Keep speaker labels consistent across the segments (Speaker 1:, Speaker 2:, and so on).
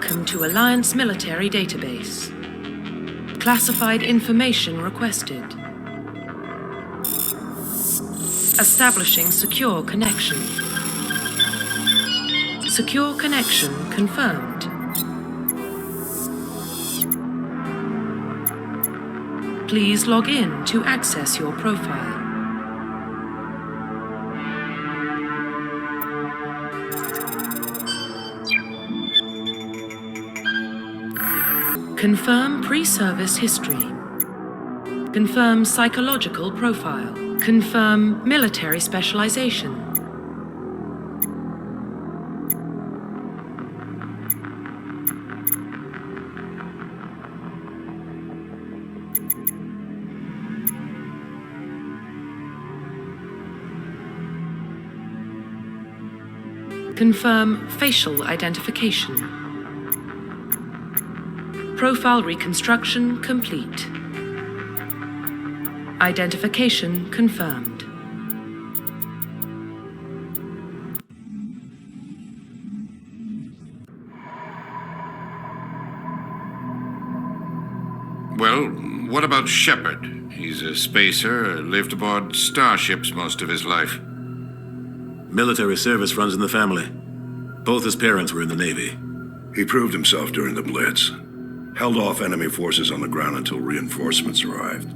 Speaker 1: Welcome to Alliance Military Database. Classified information requested. Establishing secure connection. Secure connection confirmed. Please log in to access your profile. Confirm pre-service history. Confirm psychological profile. Confirm military specialization. Confirm facial identification. Profile reconstruction complete. Identification confirmed.
Speaker 2: Well, what about Shepard? He's a spacer, lived aboard starships most of his life.
Speaker 3: Military service runs in the family. Both his parents were in the Navy.
Speaker 4: He proved himself during the Blitz. Held off enemy forces on the ground until reinforcements arrived.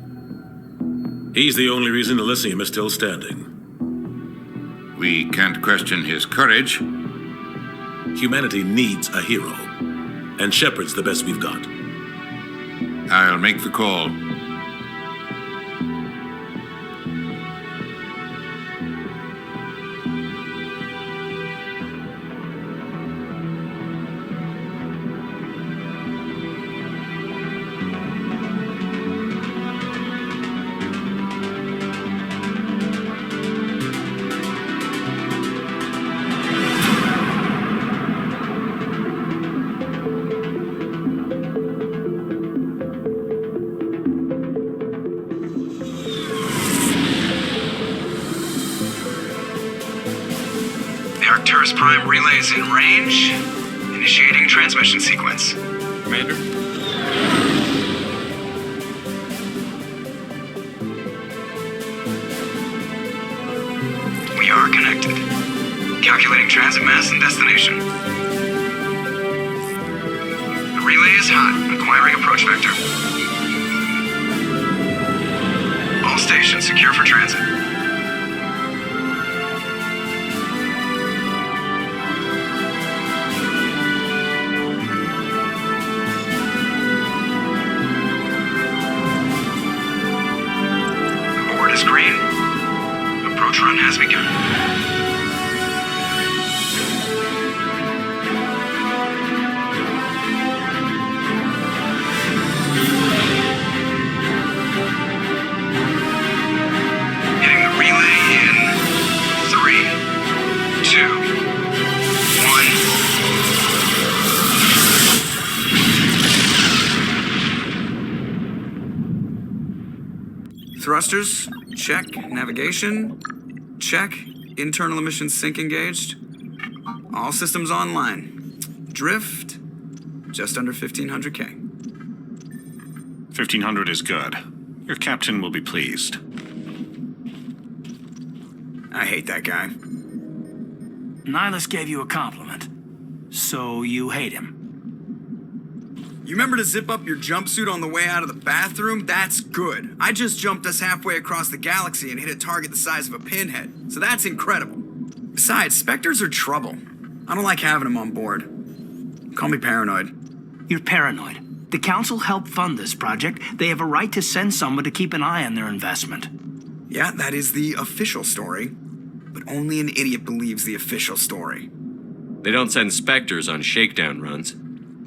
Speaker 3: He's the only reason Elysium is still standing.
Speaker 2: We can't question his courage.
Speaker 3: Humanity needs a hero. And Shepard's the best we've got.
Speaker 2: I'll make the call.
Speaker 5: Arcturus Prime relay is in range. Initiating transmission sequence.
Speaker 6: Commander?
Speaker 5: We are connected. Calculating transit mass and destination. The relay is hot. Acquiring approach vector. All stations secure for transit. Green. Approach run has begun. Hitting the relay in 3, 2, 1. Thrusters. Check. Navigation. Check. Internal emissions sync engaged. All systems online. Drift. Just under 1500K.
Speaker 6: 1500 is good. Your captain will be pleased.
Speaker 5: I hate that guy.
Speaker 7: Nihilus gave you a compliment. So you hate him.
Speaker 5: You remember to zip up your jumpsuit on the way out of the bathroom? That's good. I just jumped us halfway across the galaxy and hit a target the size of a pinhead. So that's incredible. Besides, Spectres are trouble. I don't like having them on board. Call me paranoid.
Speaker 7: You're paranoid. The Council helped fund this project. They have a right to send someone to keep an eye on their investment.
Speaker 5: Yeah, that is the official story. But only an idiot believes the official story.
Speaker 8: They don't send Spectres on shakedown runs.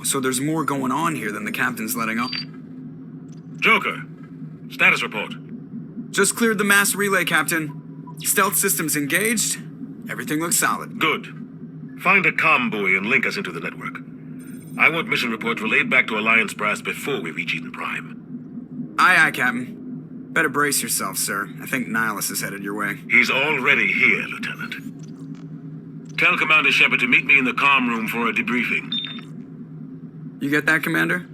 Speaker 5: So there's more going on here than the captain's letting on.
Speaker 3: Joker, status report.
Speaker 5: Just cleared the mass relay, Captain. Stealth systems engaged. Everything looks solid.
Speaker 3: Good. Find a comm buoy and link us into the network. I want mission reports relayed back to Alliance Brass before we reach Eden Prime.
Speaker 5: Aye, aye, Captain. Better brace yourself, sir. I think Nihilus is headed your way.
Speaker 3: He's already here, Lieutenant. Tell Commander Shepard to meet me in the comm room for a debriefing.
Speaker 5: You get that, Commander?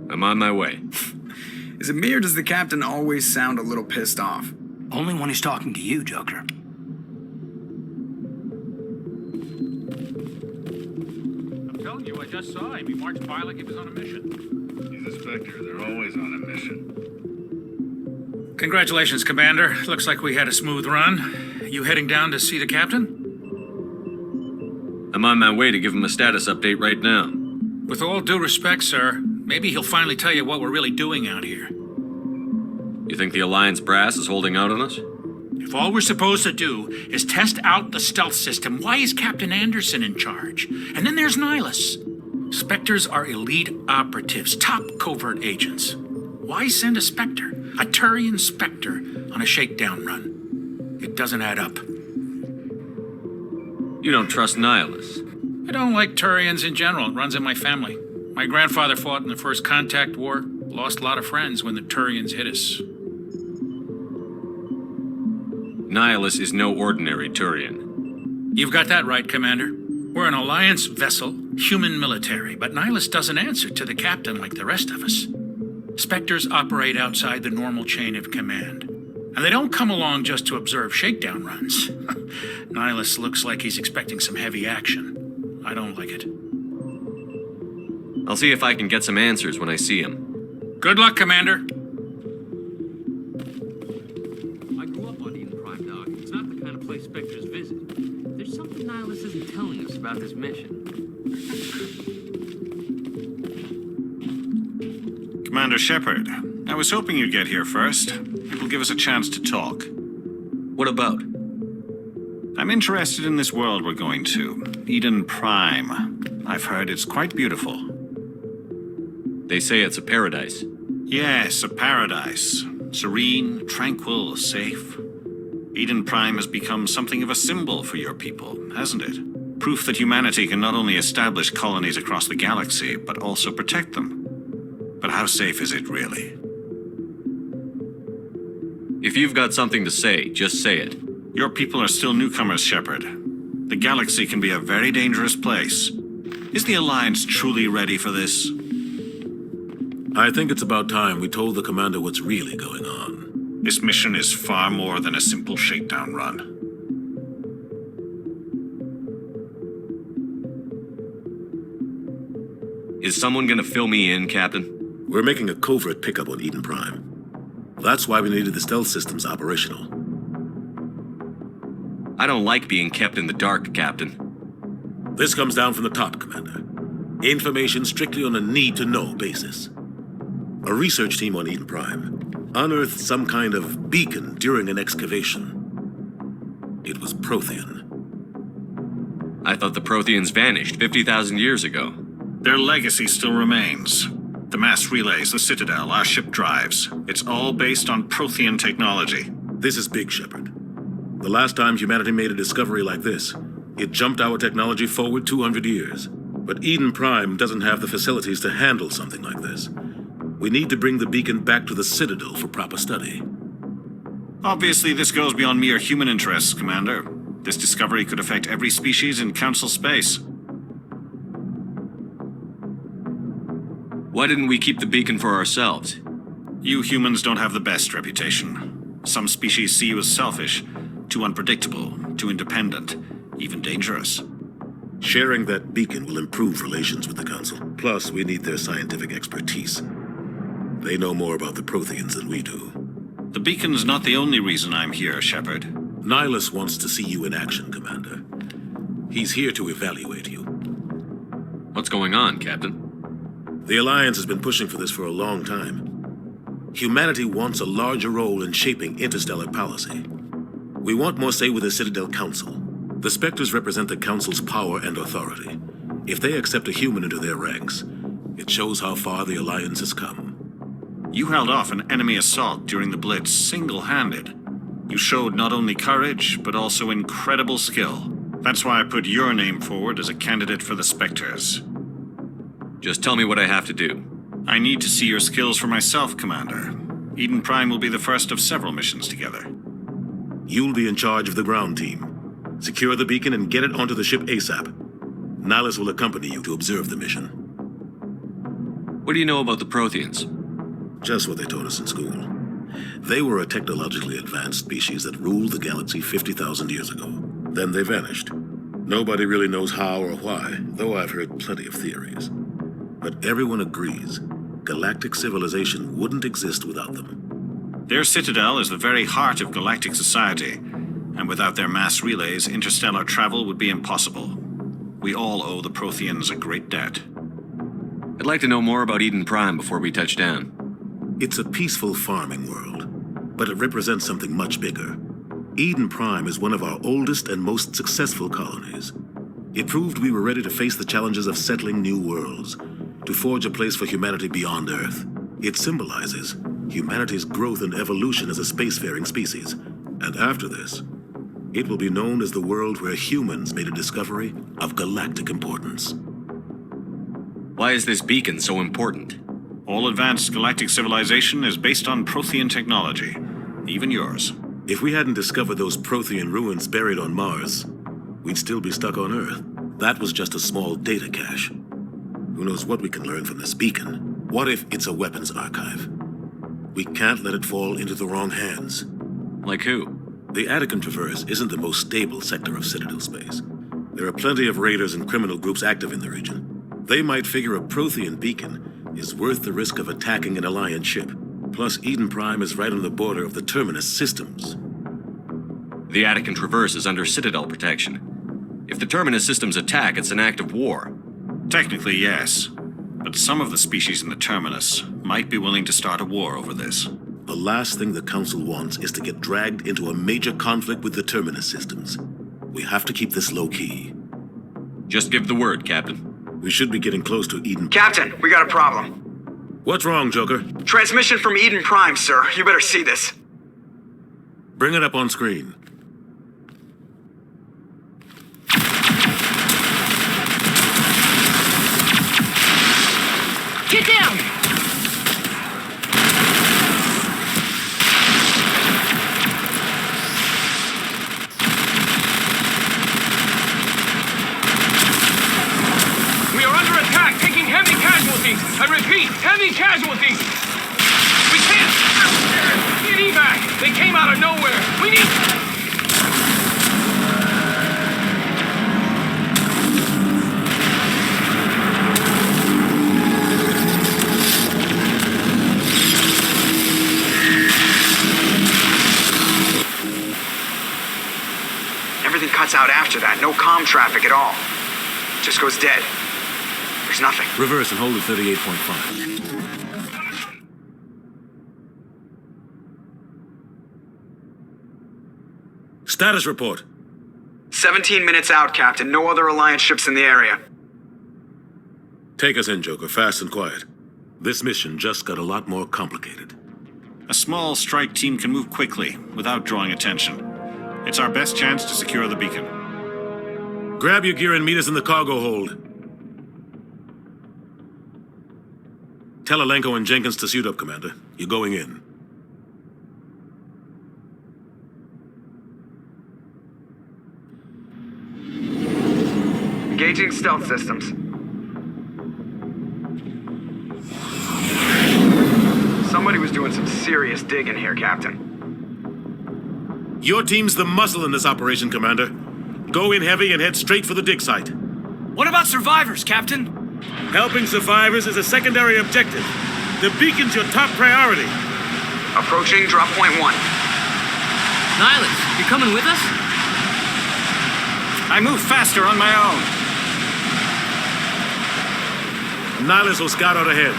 Speaker 8: I'm on my way.
Speaker 5: Is it me or does the captain always sound a little pissed off?
Speaker 7: Only when he's talking to you, Joker.
Speaker 9: I'm telling you, I just saw him. He marched by like he was on a mission.
Speaker 4: He's a Spectre. They're always on a mission.
Speaker 9: Congratulations, Commander. Looks like we had a smooth run. You heading down to see the captain?
Speaker 8: I'm on my way to give him a status update right now.
Speaker 9: With all due respect, sir, maybe he'll finally tell you what we're really doing out here.
Speaker 8: You think the Alliance brass is holding out on us?
Speaker 9: If all we're supposed to do is test out the stealth system, why is Captain Anderson in charge? And then there's Nihilus. Spectres are elite operatives, top covert agents. Why send a Spectre, a Turian Spectre, on a shakedown run? It doesn't add up.
Speaker 8: You don't trust Nihilus.
Speaker 9: I don't like Turians in general. It runs in my family. My grandfather fought in the First Contact War, lost a lot of friends when the Turians hit us.
Speaker 8: Nihilus is no ordinary Turian.
Speaker 9: You've got that right, Commander. We're an Alliance vessel, human military, but Nihilus doesn't answer to the captain like the rest of us. Spectres operate outside the normal chain of command. And they don't come along just to observe shakedown runs. Nihilus looks like he's expecting some heavy action. I don't like it.
Speaker 8: I'll see if I can get some answers when I see him.
Speaker 9: Good luck, Commander.
Speaker 10: I grew up on Eden Prime, Doc. It's not the kind of place Spectres visit. There's something Nihilus isn't telling us about this mission.
Speaker 6: Commander Shepard, I was hoping you'd get here first. It will give us a chance to talk.
Speaker 8: What about?
Speaker 6: I'm interested in this world we're going to, Eden Prime. I've heard it's quite beautiful.
Speaker 8: They say it's a paradise.
Speaker 6: Yes, a paradise. Serene, tranquil, safe. Eden Prime has become something of a symbol for your people, hasn't it? Proof that humanity can not only establish colonies across the galaxy, but also protect them. But how safe is it really?
Speaker 8: If you've got something to say, just say it.
Speaker 6: Your people are still newcomers, Shepard. The galaxy can be a very dangerous place. Is the Alliance truly ready for this?
Speaker 11: I think it's about time we told the Commander what's really going on.
Speaker 6: This mission is far more than a simple shakedown run.
Speaker 8: Is someone gonna fill me in, Captain?
Speaker 11: We're making a covert pickup on Eden Prime. That's why we needed the stealth systems operational.
Speaker 8: I don't like being kept in the dark, Captain.
Speaker 11: This comes down from the top, Commander. Information strictly on a need-to-know basis. A research team on Eden Prime unearthed some kind of beacon during an excavation. It was Prothean.
Speaker 8: I thought the Protheans vanished 50,000 years ago.
Speaker 6: Their legacy still remains. The mass relays, the Citadel, our ship drives. It's all based on Prothean technology.
Speaker 11: This is big, Shepard. The last time humanity made a discovery like this, it jumped our technology forward 200 years. But Eden Prime doesn't have the facilities to handle something like this. We need to bring the beacon back to the Citadel for proper study.
Speaker 6: Obviously, this goes beyond mere human interests, Commander. This discovery could affect every species in Council space.
Speaker 8: Why didn't we keep the beacon for ourselves?
Speaker 6: You humans don't have the best reputation. Some species see you as selfish, too unpredictable, too independent, even dangerous.
Speaker 11: Sharing that beacon will improve relations with the Council. Plus, we need their scientific expertise. They know more about the Protheans than we do.
Speaker 6: The beacon's not the only reason I'm here, Shepard.
Speaker 11: Nihilus wants to see you in action, Commander. He's here to evaluate you.
Speaker 8: What's going on, Captain?
Speaker 11: The Alliance has been pushing for this for a long time. Humanity wants a larger role in shaping interstellar policy. We want more say with the Citadel Council. The Spectres represent the Council's power and authority. If they accept a human into their ranks, it shows how far the Alliance has come.
Speaker 6: You held off an enemy assault during the Blitz single-handed. You showed not only courage, but also incredible skill. That's why I put your name forward as a candidate for the Spectres.
Speaker 8: Just tell me what I have to do.
Speaker 6: I need to see your skills for myself, Commander. Eden Prime will be the first of several missions together.
Speaker 11: You'll be in charge of the ground team. Secure the beacon and get it onto the ship ASAP. Nihilus will accompany you to observe the mission.
Speaker 8: What do you know about the Protheans?
Speaker 11: Just what they taught us in school. They were a technologically advanced species that ruled the galaxy 50,000 years ago. Then they vanished. Nobody really knows how or why, though I've heard plenty of theories. But everyone agrees galactic civilization wouldn't exist without them.
Speaker 6: Their citadel is the very heart of galactic society, and without their mass relays, interstellar travel would be impossible. We all owe the Protheans a great debt.
Speaker 8: I'd like to know more about Eden Prime before we touch down.
Speaker 11: It's a peaceful farming world, but it represents something much bigger. Eden Prime is one of our oldest and most successful colonies. It proved we were ready to face the challenges of settling new worlds, to forge a place for humanity beyond Earth. It symbolizes humanity's growth and evolution as a spacefaring species. And after this, it will be known as the world where humans made a discovery of galactic importance.
Speaker 8: Why is this beacon so important?
Speaker 6: All advanced galactic civilization is based on Prothean technology, even yours.
Speaker 11: If we hadn't discovered those Prothean ruins buried on Mars, we'd still be stuck on Earth. That was just a small data cache. Who knows what we can learn from this beacon? What if it's a weapons archive? We can't let it fall into the wrong hands.
Speaker 8: Like who?
Speaker 11: The Attican Traverse isn't the most stable sector of Citadel space. There are plenty of raiders and criminal groups active in the region. They might figure a Prothean beacon is worth the risk of attacking an Alliance ship. Plus, Eden Prime is right on the border of the Terminus systems.
Speaker 8: The Attican Traverse is under Citadel protection. If the Terminus systems attack, it's an act of war.
Speaker 6: Technically, yes. But some of the species in the Terminus might be willing to start a war over this.
Speaker 11: The last thing the Council wants is to get dragged into a major conflict with the Terminus systems. We have to keep this low-key.
Speaker 8: Just give the word, Captain.
Speaker 11: We should be getting close to Eden.
Speaker 5: Captain, we got a problem.
Speaker 11: What's wrong, Joker?
Speaker 5: Transmission from Eden Prime, sir. You better see this.
Speaker 11: Bring it up on screen.
Speaker 10: Get down! We are under attack, taking heavy casualties. I repeat, heavy casualties. We can't. Get evac. They came out of nowhere. We need.
Speaker 5: Everything cuts out after that. No comm traffic at all. Just goes dead. There's nothing.
Speaker 11: Reverse and hold at 38.5. Status report.
Speaker 5: 17 minutes out, Captain. No other Alliance ships in the area.
Speaker 11: Take us in, Joker, fast and quiet. This mission just got a lot more complicated.
Speaker 6: A small strike team can move quickly, without drawing attention. It's our best chance to secure the beacon.
Speaker 11: Grab your gear and meet us in the cargo hold. Tell Alenko and Jenkins to suit up, Commander. You're going in.
Speaker 5: Engaging stealth systems. Somebody was doing some serious digging here, Captain.
Speaker 11: Your team's the muscle in this operation, Commander. Go in heavy and head straight for the dig site.
Speaker 7: What about survivors, Captain?
Speaker 11: Helping survivors is a secondary objective. The beacon's your top priority.
Speaker 5: Approaching drop point 1.
Speaker 10: Nihilus, you coming with us?
Speaker 6: I move faster on my own.
Speaker 11: Nihilus will scout out ahead.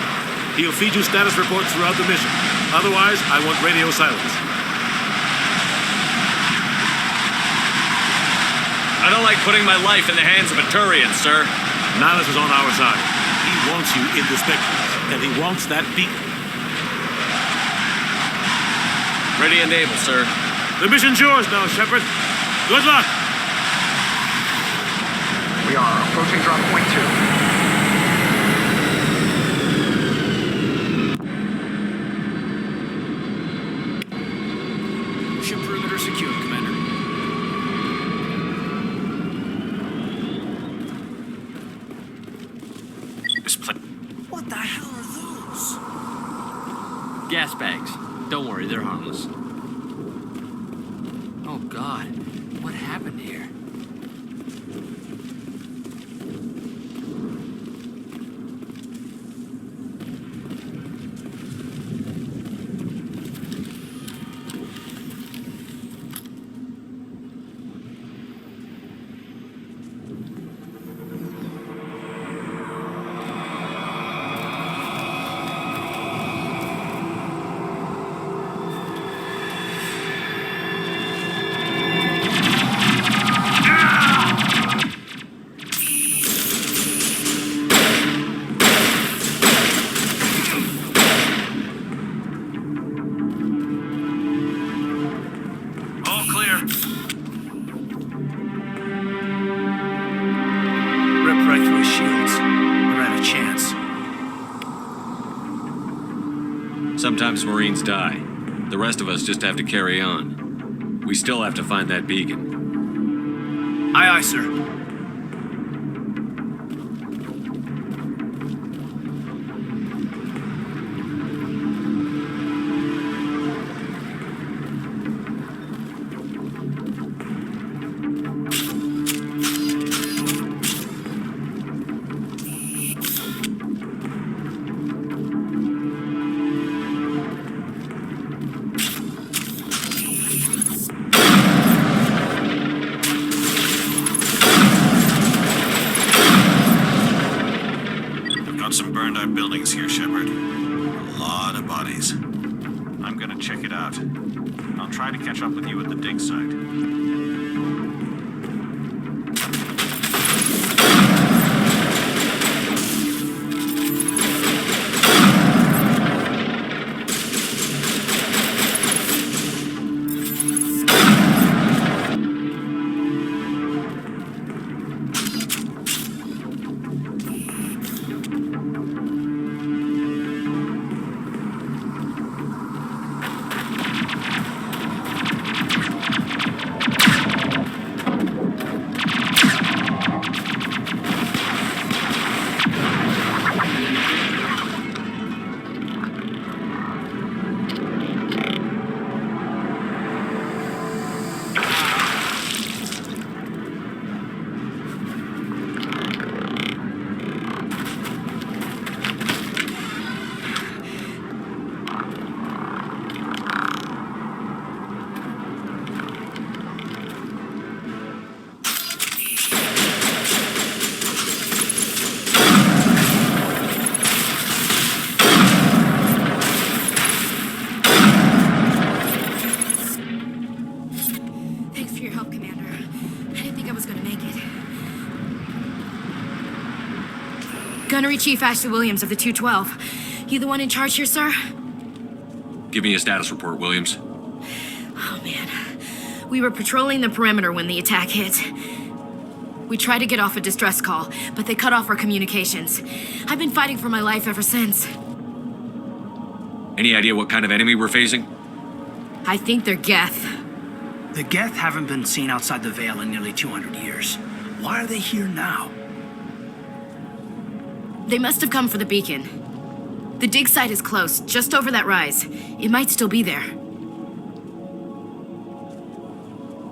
Speaker 11: He'll feed you status reports throughout the mission. Otherwise, I want radio silence.
Speaker 8: I don't like putting my life in the hands of a Turian, sir.
Speaker 11: Nihilus is on our side. He wants you in the Spectres, and he wants that beacon.
Speaker 8: Ready and able, sir.
Speaker 11: The mission's yours now, Shepard. Good luck!
Speaker 5: We are approaching drop point 2.
Speaker 7: Ship perimeter secured, Commander.
Speaker 12: Gas bags. Don't worry, they're harmless. Oh God, what happened here?
Speaker 8: Sometimes Marines die. The rest of us just have to carry on. We still have to find that beacon.
Speaker 7: Aye, aye, sir.
Speaker 6: Some burned out buildings here, Shepard. A lot of bodies. I'm gonna check it out. I'll try to catch up with you at the dig site.
Speaker 13: Gunnery Chief Ashley Williams of the 212. You the one in charge here, sir?
Speaker 8: Give me a status report, Williams.
Speaker 13: Oh, man. We were patrolling the perimeter when the attack hit. We tried to get off a distress call, but they cut off our communications. I've been fighting for my life ever since.
Speaker 8: Any idea what kind of enemy we're facing?
Speaker 13: I think they're Geth.
Speaker 7: The Geth haven't been seen outside the Veil in nearly 200 years. Why are they here now?
Speaker 13: They must have come for the beacon. The dig site is close, just over that rise. It might still be there.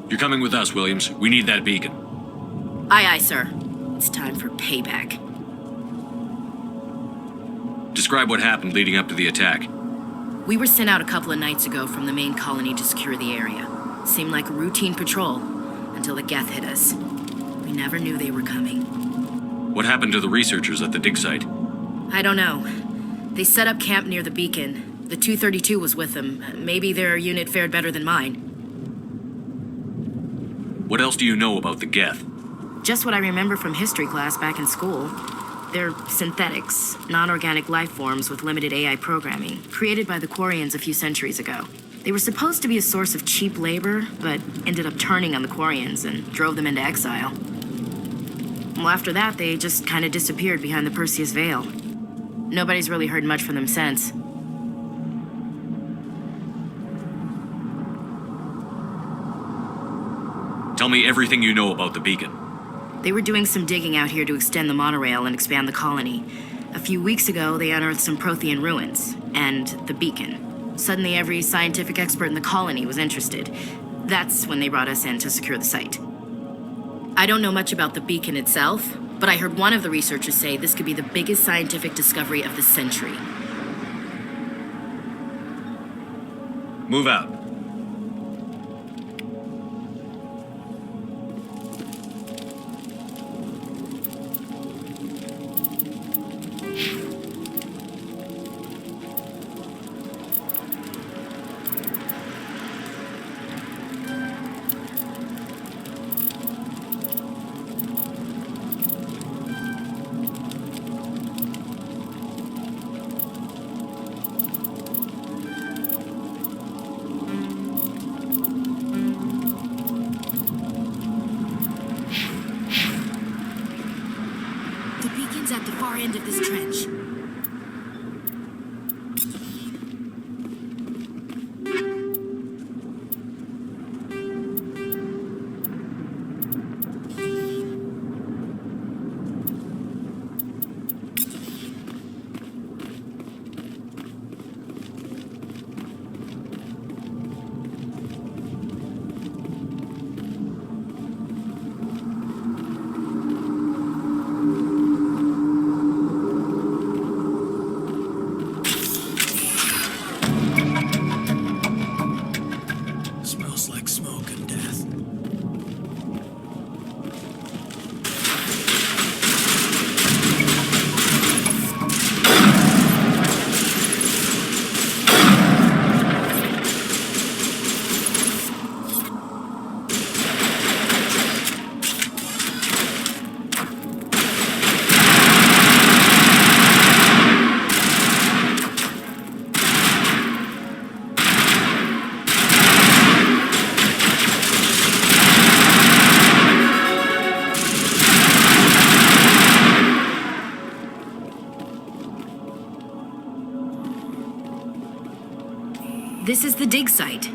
Speaker 8: You're coming with us, Williams. We need that beacon.
Speaker 13: Aye, aye, sir. It's time for payback.
Speaker 8: Describe what happened leading up to the attack.
Speaker 13: We were sent out a couple of nights ago from the main colony to secure the area. Seemed like a routine patrol, until the Geth hit us. We never knew they were coming.
Speaker 8: What happened to the researchers at the dig site?
Speaker 13: I don't know. They set up camp near the beacon. The 232 was with them. Maybe their unit fared better than mine.
Speaker 8: What else do you know about the Geth?
Speaker 13: Just what I remember from history class back in school. They're synthetics, non-organic life forms with limited AI programming, created by the Quarians a few centuries ago. They were supposed to be a source of cheap labor, but ended up turning on the Quarians and drove them into exile. Well, after that, they just kind of disappeared behind the Perseus Veil. Nobody's really heard much from them since.
Speaker 8: Tell me everything you know about the beacon.
Speaker 13: They were doing some digging out here to extend the monorail and expand the colony. A few weeks ago, they unearthed some Prothean ruins, and the beacon. Suddenly, every scientific expert in the colony was interested. That's when they brought us in to secure the site. I don't know much about the beacon itself, but I heard one of the researchers say this could be the biggest scientific discovery of the century.
Speaker 8: Move out.
Speaker 13: At the far end of this trench. This is the dig site.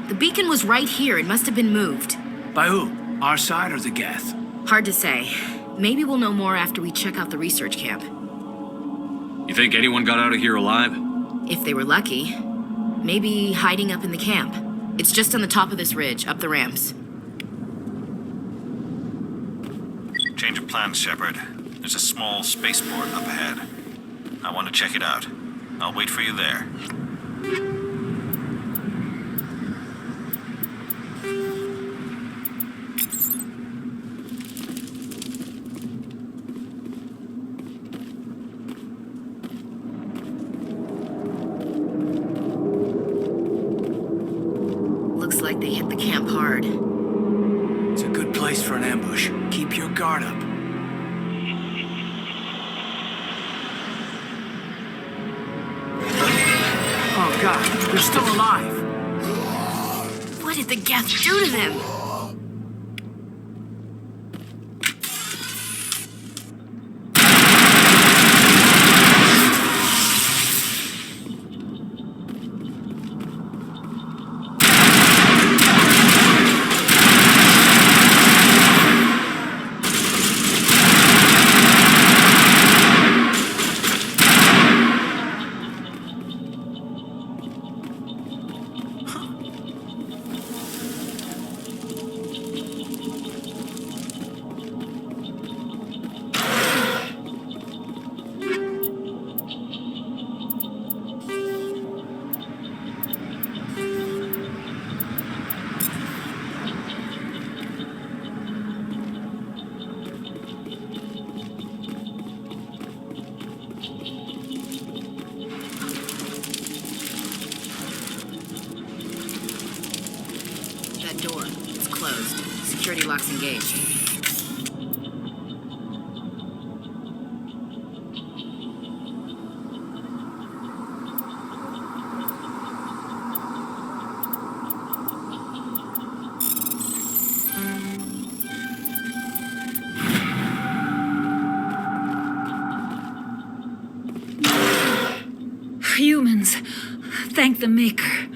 Speaker 13: The beacon was right here. It must have been moved.
Speaker 7: By who? Our side or the Geth?
Speaker 13: Hard to say. Maybe we'll know more after we check out the research camp.
Speaker 8: You think anyone got out of here alive?
Speaker 13: If they were lucky. Maybe hiding up in the camp. It's just on the top of this ridge, up the ramps.
Speaker 6: Change of plans, Shepard. There's a small spaceport up ahead. I want to check it out. I'll wait for you there.
Speaker 13: Looks like they hit the camp hard.
Speaker 7: It's a good place for an ambush. Keep your guard up. Oh God, they're still alive.
Speaker 13: What did the Geth do to them? Door. It's closed. Security locks engaged.
Speaker 14: Humans. Thank the Maker.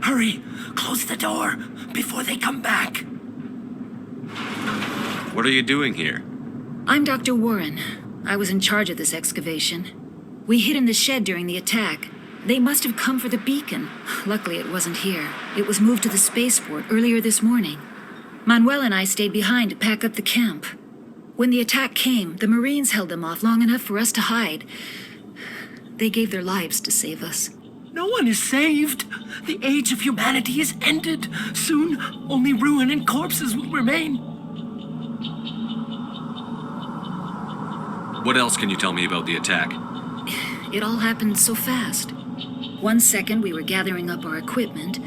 Speaker 7: Hurry! Close the door before they come back.
Speaker 8: What are you doing here?
Speaker 14: I'm Dr. Warren. I was in charge of this excavation. We hid in the shed during the attack. They must have come for the beacon. Luckily, it wasn't here. It was moved to the spaceport earlier this morning. Manuel and I stayed behind to pack up the camp. When the attack came, the Marines held them off long enough for us to hide. They gave their lives to save us.
Speaker 7: No one is saved. The age of humanity is ended. Soon, only ruin and corpses will remain.
Speaker 8: What else can you tell me about the attack?
Speaker 14: It all happened so fast. 1 second we were gathering up our equipment.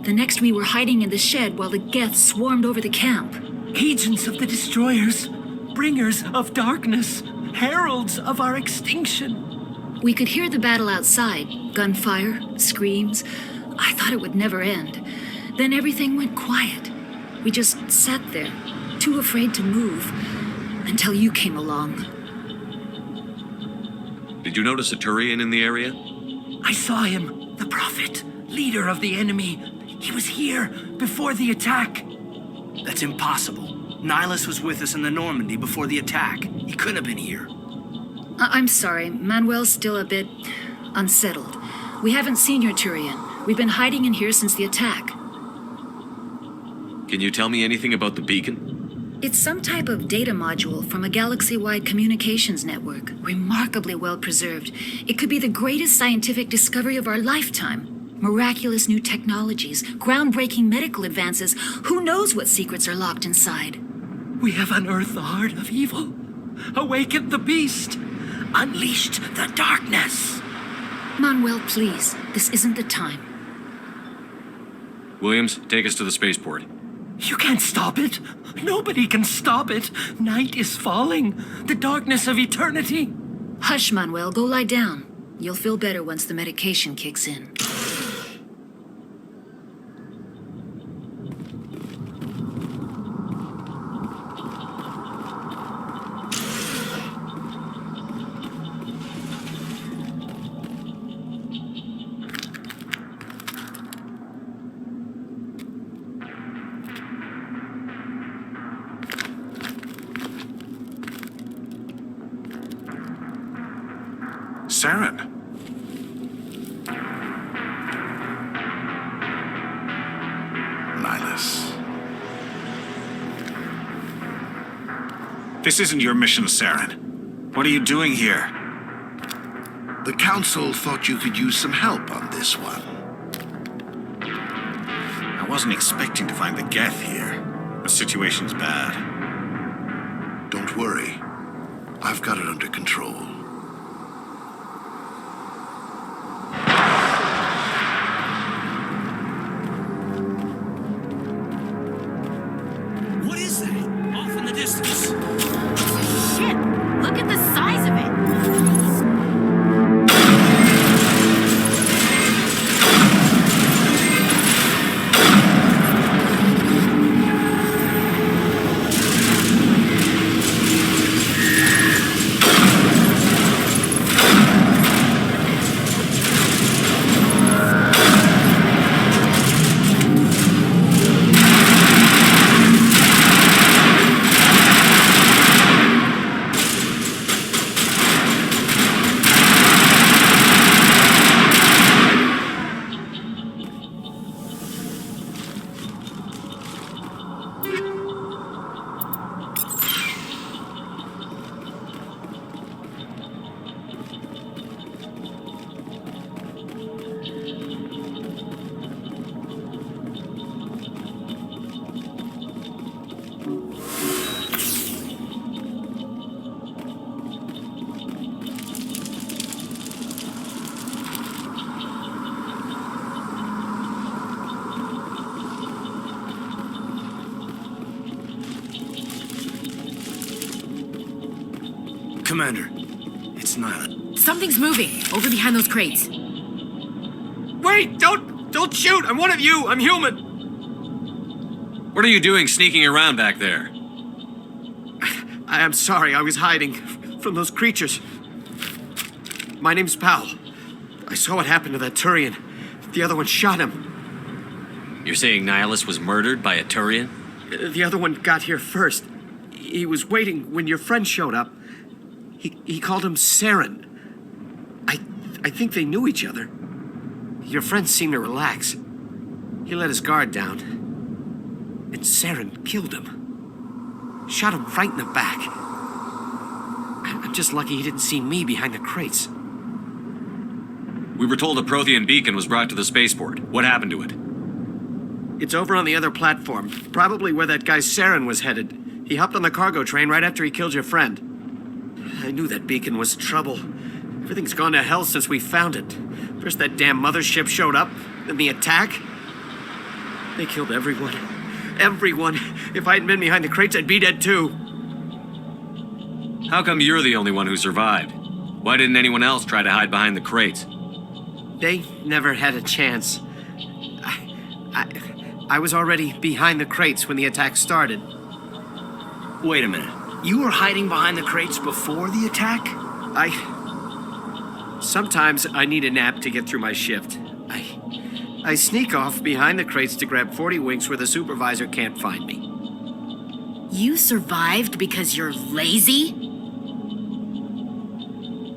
Speaker 14: The next we were hiding in the shed while the Geth swarmed over the camp.
Speaker 7: Agents of the destroyers, bringers of darkness, heralds of our extinction.
Speaker 14: We could hear the battle outside. Gunfire, screams. I thought it would never end. Then everything went quiet. We just sat there, too afraid to move, until you came along.
Speaker 8: Did you notice a Turian in the area?
Speaker 7: I saw him, the Prophet, leader of the enemy. He was here before the attack. That's impossible. Nihilus was with us in the Normandy before the attack. He couldn't have been here.
Speaker 14: I'm sorry, Manuel's still a bit unsettled. We haven't seen your Turian. We've been hiding in here since the attack.
Speaker 8: Can you tell me anything about the beacon?
Speaker 14: It's some type of data module from a galaxy-wide communications network, remarkably well preserved. It could be the greatest scientific discovery of our lifetime. Miraculous new technologies, groundbreaking medical advances. Who knows what secrets are locked inside?
Speaker 7: We have unearthed the heart of evil, awakened the beast, unleashed the darkness.
Speaker 14: Manuel, please, this isn't the time.
Speaker 8: Williams, take us to the spaceport.
Speaker 7: You can't stop it. Nobody can stop it. Night is falling. The darkness of eternity.
Speaker 14: Hush, Manuel, go lie down. You'll feel better once the medication kicks in.
Speaker 6: Saren.
Speaker 2: Nihilus.
Speaker 6: This isn't your mission, Saren. What are you doing here?
Speaker 2: The Council thought you could use some help on this one.
Speaker 6: I wasn't expecting to find the Geth here. The situation's bad.
Speaker 2: Don't worry. I've got it under control.
Speaker 7: What is that? Off in the distance.
Speaker 13: Shit! Look at the size of it!
Speaker 5: Commander, it's Nihilus.
Speaker 13: Something's moving over behind those crates.
Speaker 10: Wait! Don't shoot! I'm one of you! I'm human!
Speaker 8: What are you doing sneaking around back there?
Speaker 10: I'm sorry, I was hiding from those creatures. My name's Powell. I saw what happened to that Turian. The other one shot him.
Speaker 8: You're saying Nihilus was murdered by a Turian?
Speaker 10: The other one got here first. He was waiting when your friend showed up.
Speaker 7: He called him Saren. I think they knew each other. Your friend seemed to relax. He let his guard down. And Saren killed him. Shot him right in the back. I'm just lucky he didn't see me behind the crates.
Speaker 8: We were told a Prothean beacon was brought to the spaceport. What happened to it?
Speaker 7: It's over on the other platform. Probably where that guy Saren was headed. He hopped on the cargo train right after he killed your friend. I knew that beacon was trouble. Everything's gone to hell since we found it. First that damn mothership showed up, then the attack. They killed everyone. Everyone. If I hadn't been behind the crates, I'd be dead too.
Speaker 8: How come you're the only one who survived? Why didn't anyone else try to hide behind the crates?
Speaker 7: They never had a chance. I was already behind the crates when the attack started.
Speaker 15: Wait a minute. You were hiding behind the crates before the attack?
Speaker 7: Sometimes I need a nap to get through my shift. I sneak off behind the crates to grab 40 winks where the supervisor can't find me.
Speaker 13: You survived because you're lazy?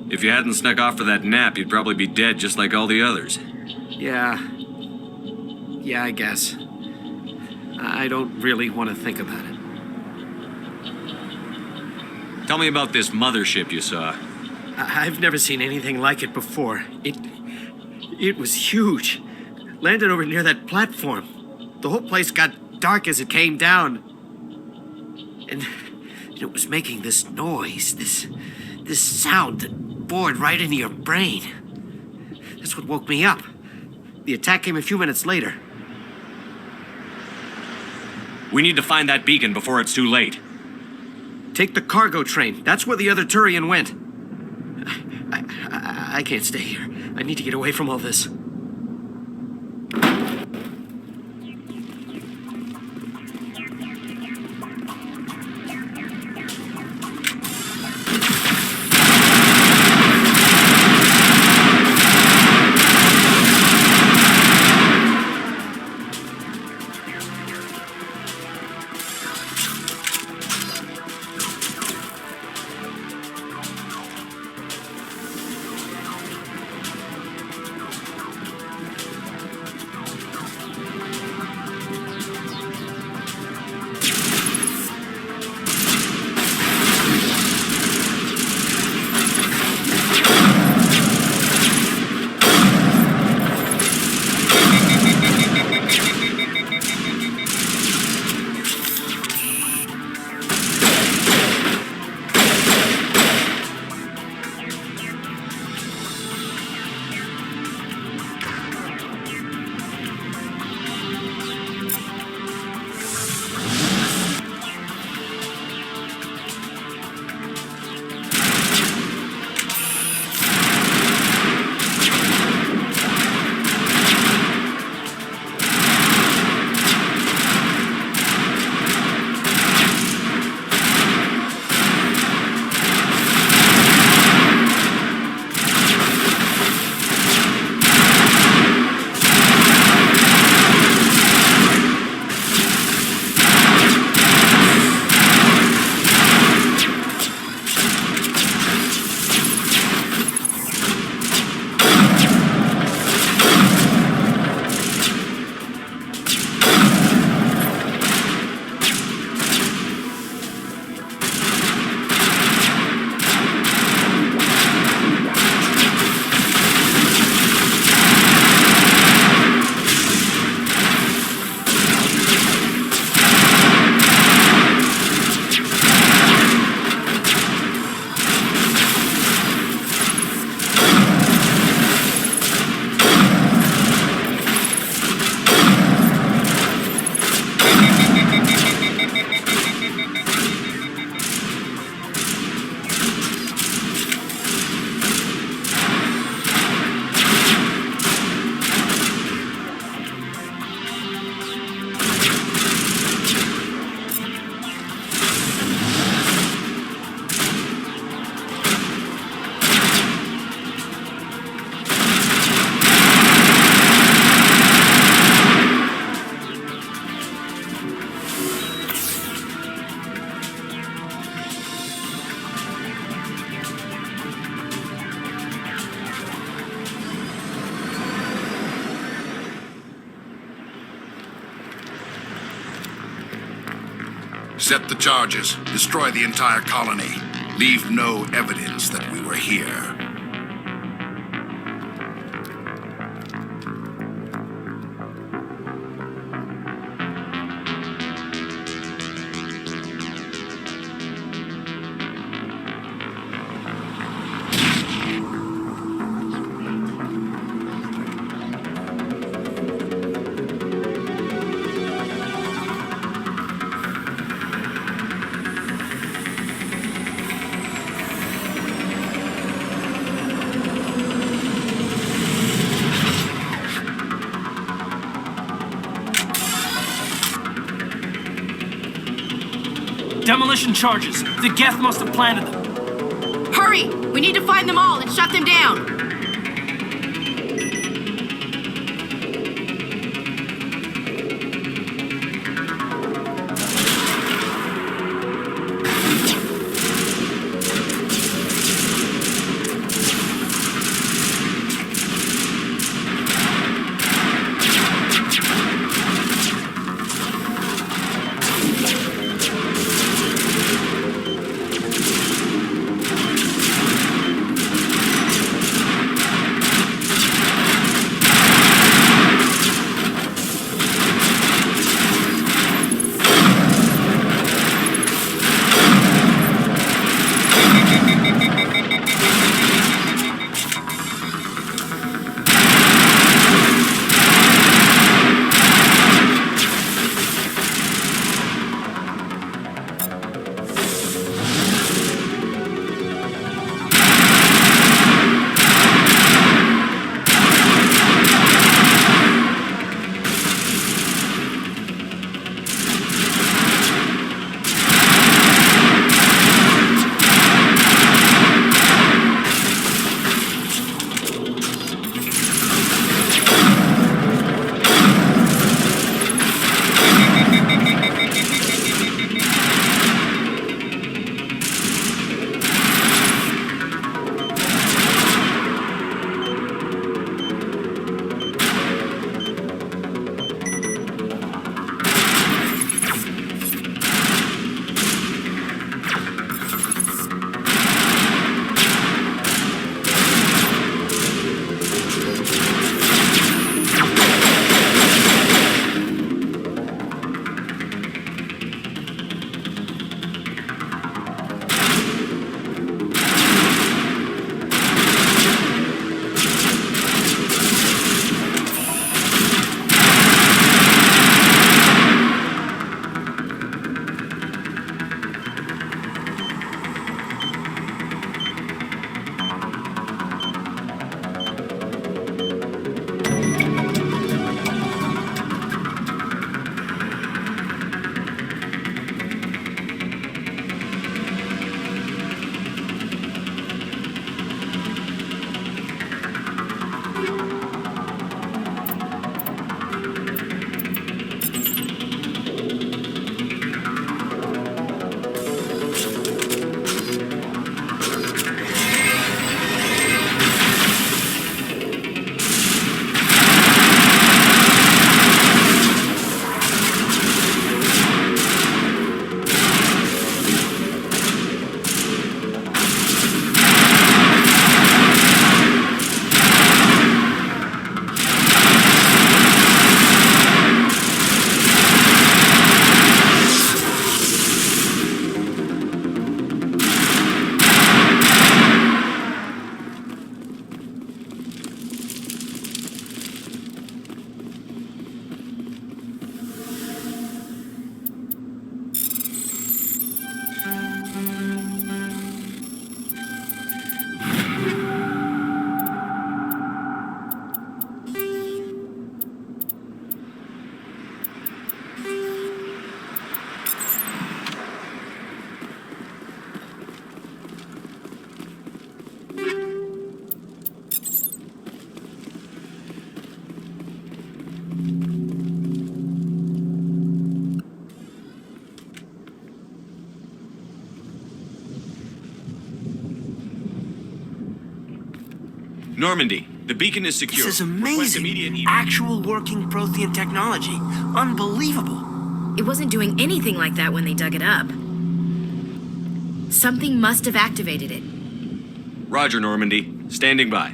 Speaker 8: If you hadn't snuck off for that nap, you'd probably be dead just like all the others.
Speaker 7: Yeah, I guess. I don't really want to think about it.
Speaker 8: Tell me about this mothership you saw.
Speaker 7: I've never seen anything like it before. It was huge. Landed over near that platform. The whole place got dark as it came down. And it was making this noise, this sound that bored right into your brain. That's what woke me up. The attack came a few minutes later.
Speaker 8: We need to find that beacon before it's too late.
Speaker 7: Take the cargo train. That's where the other Turian went. I can't stay here. I need to get away from all this.
Speaker 16: Set the charges. Destroy the entire colony. Leave no evidence that we were here.
Speaker 15: Demolition charges. The Geth must have planted them.
Speaker 13: Hurry! We need to find them all and shut them down!
Speaker 8: Normandy, the beacon is secure.
Speaker 15: This is amazing. Actual working Prothean technology. Unbelievable.
Speaker 13: It wasn't doing anything like that when they dug it up. Something must have activated it.
Speaker 8: Roger, Normandy. Standing by.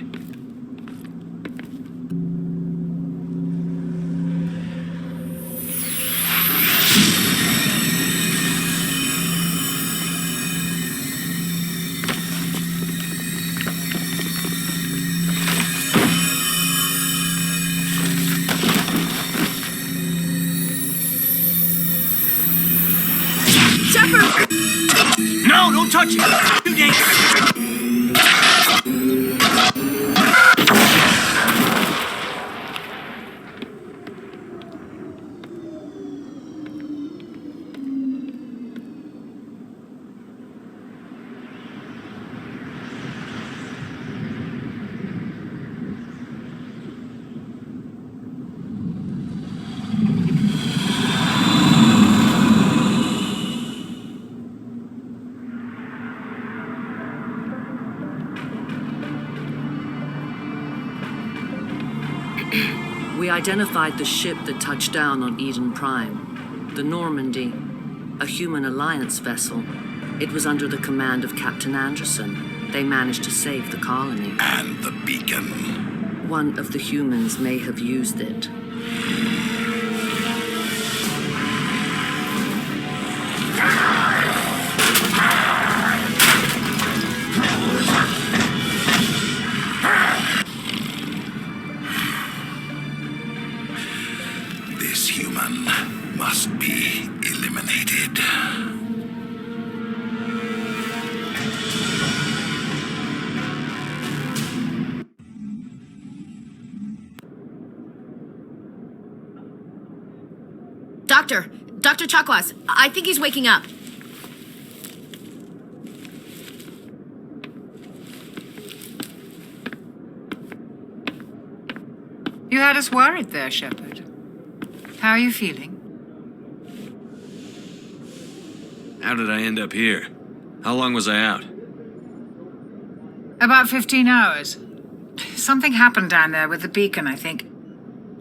Speaker 15: No, don't touch it! Too dangerous!
Speaker 17: We identified the ship that touched down on Eden Prime. The Normandy, a human alliance vessel. It was under the command of Captain Anderson. They managed to save the colony.
Speaker 16: And the beacon.
Speaker 17: One of the humans may have used it.
Speaker 16: This human must be eliminated.
Speaker 13: Dr. Chakwas, I think he's waking up.
Speaker 18: You had us worried there, Shepard. How are you feeling?
Speaker 8: How did I end up here? How long was I out?
Speaker 18: About 15 hours. Something happened down there with the beacon, I think.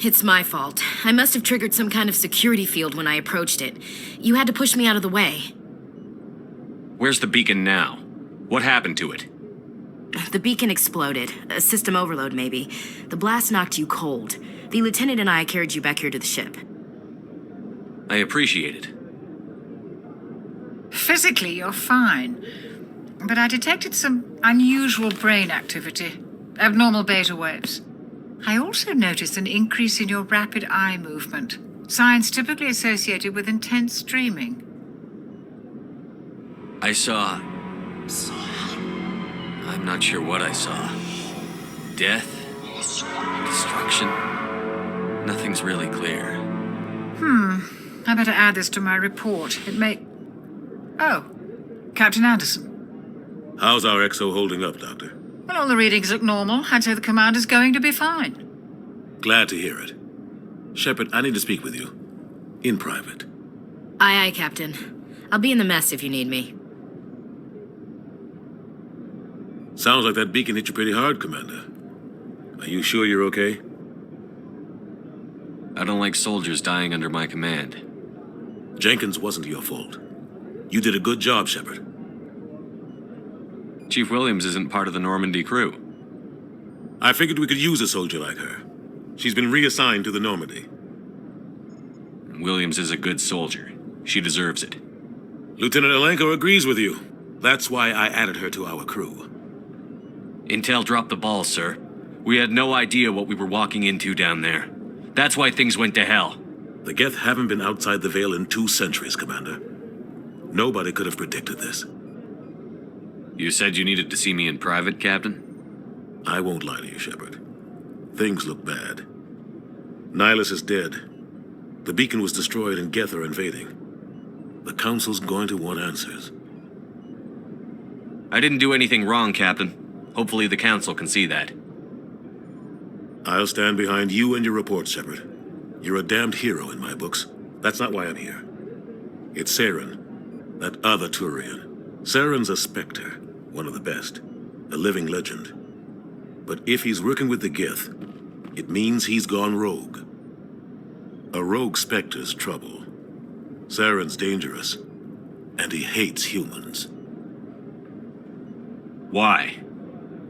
Speaker 13: It's my fault. I must have triggered some kind of security field when I approached it. You had to push me out of the way.
Speaker 8: Where's the beacon now? What happened to it?
Speaker 13: The beacon exploded. A system overload, maybe. The blast knocked you cold. The lieutenant and I carried you back here to the ship.
Speaker 8: I appreciate it.
Speaker 18: Physically, you're fine. But I detected some unusual brain activity. Abnormal beta waves. I also noticed an increase in your rapid eye movement. Signs typically associated with intense dreaming.
Speaker 8: I saw... I'm not sure what I saw. Death? Destruction? Nothing's really clear.
Speaker 18: I better add this to my report. It may... Oh, Captain Anderson.
Speaker 11: How's our exo holding up, Doctor?
Speaker 18: Well, all the readings look normal. I'd say the commander's going to be fine.
Speaker 11: Glad to hear it. Shepard, I need to speak with you. In private.
Speaker 13: Aye, aye, Captain. I'll be in the mess if you need me.
Speaker 11: Sounds like that beacon hit you pretty hard, Commander. Are you sure you're okay?
Speaker 8: I don't like soldiers dying under my command.
Speaker 11: Jenkins wasn't your fault. You did a good job, Shepard.
Speaker 8: Chief Williams isn't part of the Normandy crew.
Speaker 11: I figured we could use a soldier like her. She's been reassigned to the Normandy.
Speaker 8: Williams is a good soldier. She deserves it.
Speaker 11: Lieutenant Alenko agrees with you. That's why I added her to our crew.
Speaker 8: Intel dropped the ball, sir. We had no idea what we were walking into down there. That's why things went to hell.
Speaker 11: The Geth haven't been outside the Veil in 2 centuries, Commander. Nobody could have predicted this.
Speaker 8: You said you needed to see me in private, Captain?
Speaker 11: I won't lie to you, Shepard. Things look bad. Nihilus is dead. The beacon was destroyed and Geth are invading. The Council's going to want answers.
Speaker 8: I didn't do anything wrong, Captain. Hopefully the Council can see that.
Speaker 11: I'll stand behind you and your report, Shepard. You're a damned hero in my books. That's not why I'm here. It's Saren, that other Turian. Saren's a Spectre, one of the best, a living legend. But if he's working with the Geth, it means he's gone rogue. A rogue Spectre's trouble. Saren's dangerous, and he hates humans.
Speaker 8: Why?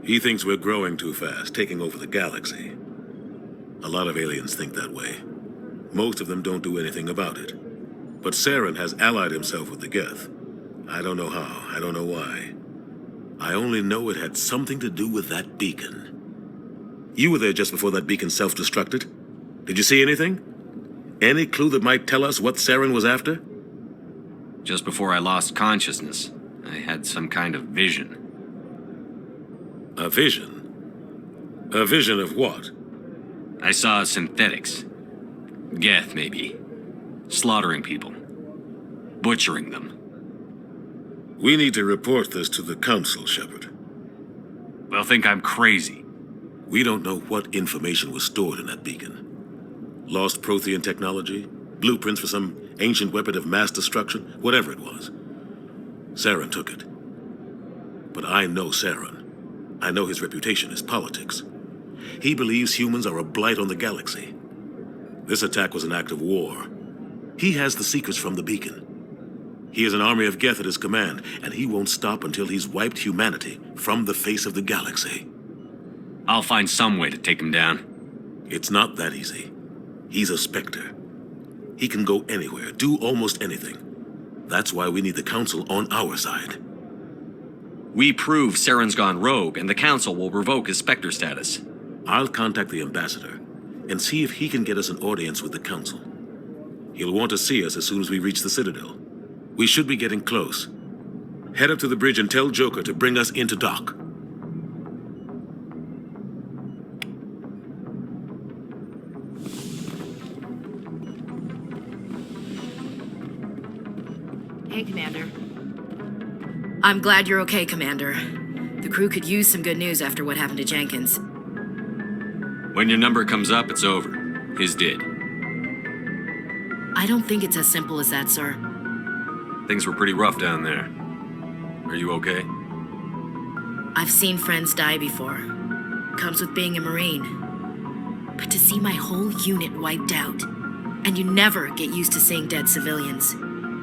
Speaker 11: He thinks we're growing too fast, taking over the galaxy. A lot of aliens think that way. Most of them don't do anything about it. But Saren has allied himself with the Geth. I don't know how, I don't know why. I only know it had something to do with that beacon. You were there just before that beacon self-destructed. Did you see anything? Any clue that might tell us what Saren was after?
Speaker 8: Just before I lost consciousness, I had some kind of vision.
Speaker 11: A vision? A vision of what?
Speaker 8: I saw synthetics. Geth, maybe. Slaughtering people. Butchering them.
Speaker 11: We need to report this to the Council, Shepard.
Speaker 8: They'll think I'm crazy.
Speaker 11: We don't know what information was stored in that beacon. Lost Prothean technology? Blueprints for some ancient weapon of mass destruction? Whatever it was. Saren took it. But I know Saren. I know his reputation is politics. He believes humans are a blight on the galaxy. This attack was an act of war. He has the secrets from the beacon. He has an army of Geth at his command, and he won't stop until he's wiped humanity from the face of the galaxy.
Speaker 8: I'll find some way to take him down.
Speaker 11: It's not that easy. He's a Spectre. He can go anywhere, do almost anything. That's why we need the Council on our side.
Speaker 8: We prove Saren's gone rogue, and the Council will revoke his Spectre status.
Speaker 11: I'll contact the Ambassador and see if he can get us an audience with the Council. He'll want to see us as soon as we reach the Citadel. We should be getting close. Head up to the bridge and tell Joker to bring us into dock.
Speaker 13: Hey, Commander. I'm glad you're okay, Commander. The crew could use some good news after what happened to Jenkins.
Speaker 8: When your number comes up, it's over. His did.
Speaker 13: I don't think it's as simple as that, sir.
Speaker 8: Things were pretty rough down there. Are you okay?
Speaker 13: I've seen friends die before. Comes with being a Marine. But to see my whole unit wiped out, and you never get used to seeing dead civilians.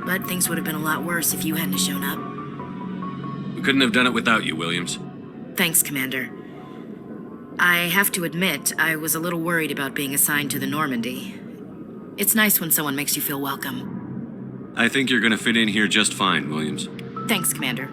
Speaker 13: But things would have been a lot worse if you hadn't shown up.
Speaker 8: We couldn't have done it without you, Williams.
Speaker 13: Thanks, Commander. I have to admit, I was a little worried about being assigned to the Normandy. It's nice when someone makes you feel welcome.
Speaker 8: I think you're gonna fit in here just fine, Williams.
Speaker 13: Thanks, Commander.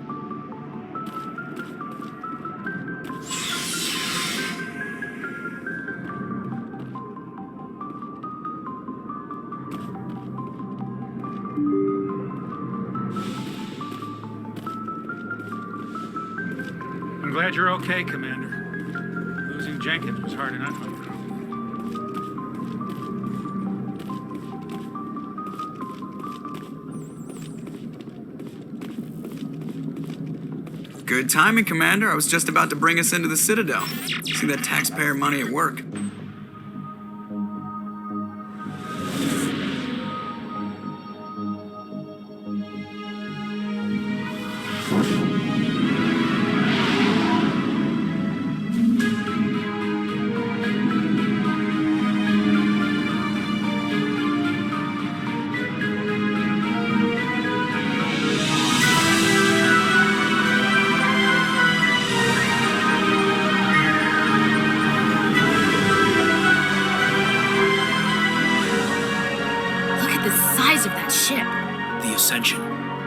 Speaker 9: I'm glad you're okay, Commander. Losing Jenkins was hard enough.
Speaker 5: Good timing, Commander. I was just about to bring us into the Citadel. See that taxpayer money at work.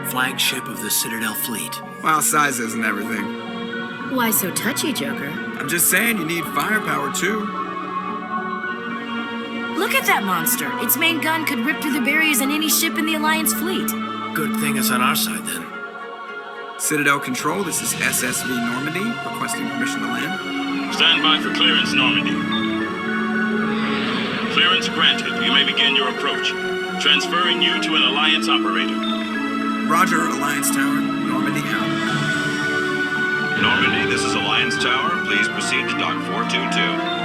Speaker 15: Flagship of the Citadel fleet.
Speaker 5: Well, size isn't everything.
Speaker 13: Why so touchy, Joker?
Speaker 5: I'm just saying you need firepower, too.
Speaker 13: Look at that monster. Its main gun could rip through the barriers in any ship in the Alliance fleet.
Speaker 15: Good thing it's on our side, then.
Speaker 5: Citadel Control, this is SSV Normandy, requesting permission to land.
Speaker 19: Stand by for clearance, Normandy. Clearance granted. You may begin your approach. Transferring you to an Alliance operator.
Speaker 5: Roger, Alliance Tower. Normandy out.
Speaker 19: Normandy, this is Alliance Tower. Please proceed to Dock 422.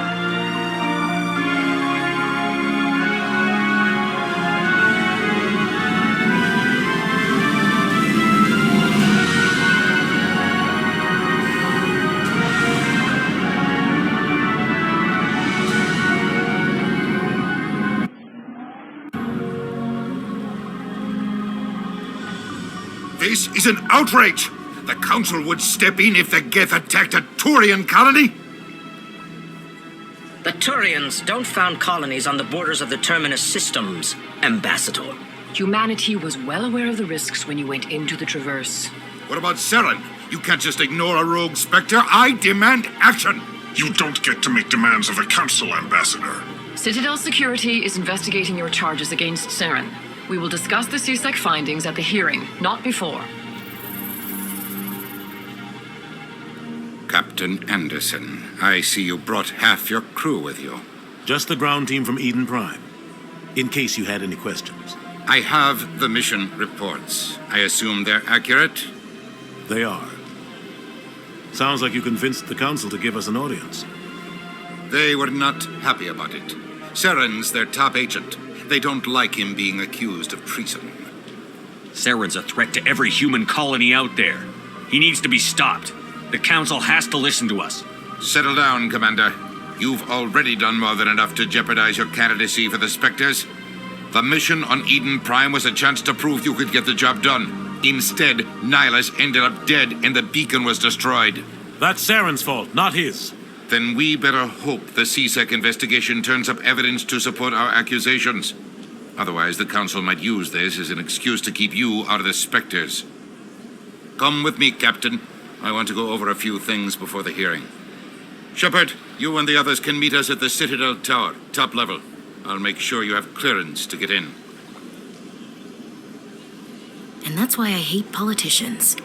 Speaker 2: This is an outrage! The Council would step in if the Geth attacked a Turian colony?
Speaker 20: The Turians don't found colonies on the borders of the Terminus systems, Ambassador.
Speaker 21: Humanity was well aware of the risks when you went into the Traverse.
Speaker 2: What about Saren? You can't just ignore a rogue Spectre. I demand action!
Speaker 16: You don't get to make demands of the Council, Ambassador.
Speaker 21: Citadel Security is investigating your charges against Saren. We will discuss the CSEC findings at the hearing, not before.
Speaker 2: Captain Anderson, I see you brought half your crew with you.
Speaker 11: Just the ground team from Eden Prime, in case you had any questions.
Speaker 2: I have the mission reports. I assume they're accurate?
Speaker 11: They are. Sounds like you convinced the Council to give us an audience.
Speaker 2: They were not happy about it. Saren's their top agent. They don't like him being accused of treason.
Speaker 8: Saren's a threat to every human colony out there. He needs to be stopped. The Council has to listen to us.
Speaker 2: Settle down, Commander. You've already done more than enough to jeopardize your candidacy for the Spectres. The mission on Eden Prime was a chance to prove you could get the job done. Instead, Nihilus ended up dead and the beacon was destroyed.
Speaker 11: That's Saren's fault, not his.
Speaker 2: Then we better hope the CSEC investigation turns up evidence to support our accusations. Otherwise, the Council might use this as an excuse to keep you out of the Spectres. Come with me, Captain. I want to go over a few things before the hearing. Shepard, you and the others can meet us at the Citadel Tower, top level. I'll make sure you have clearance to get in.
Speaker 13: And that's why I hate politicians.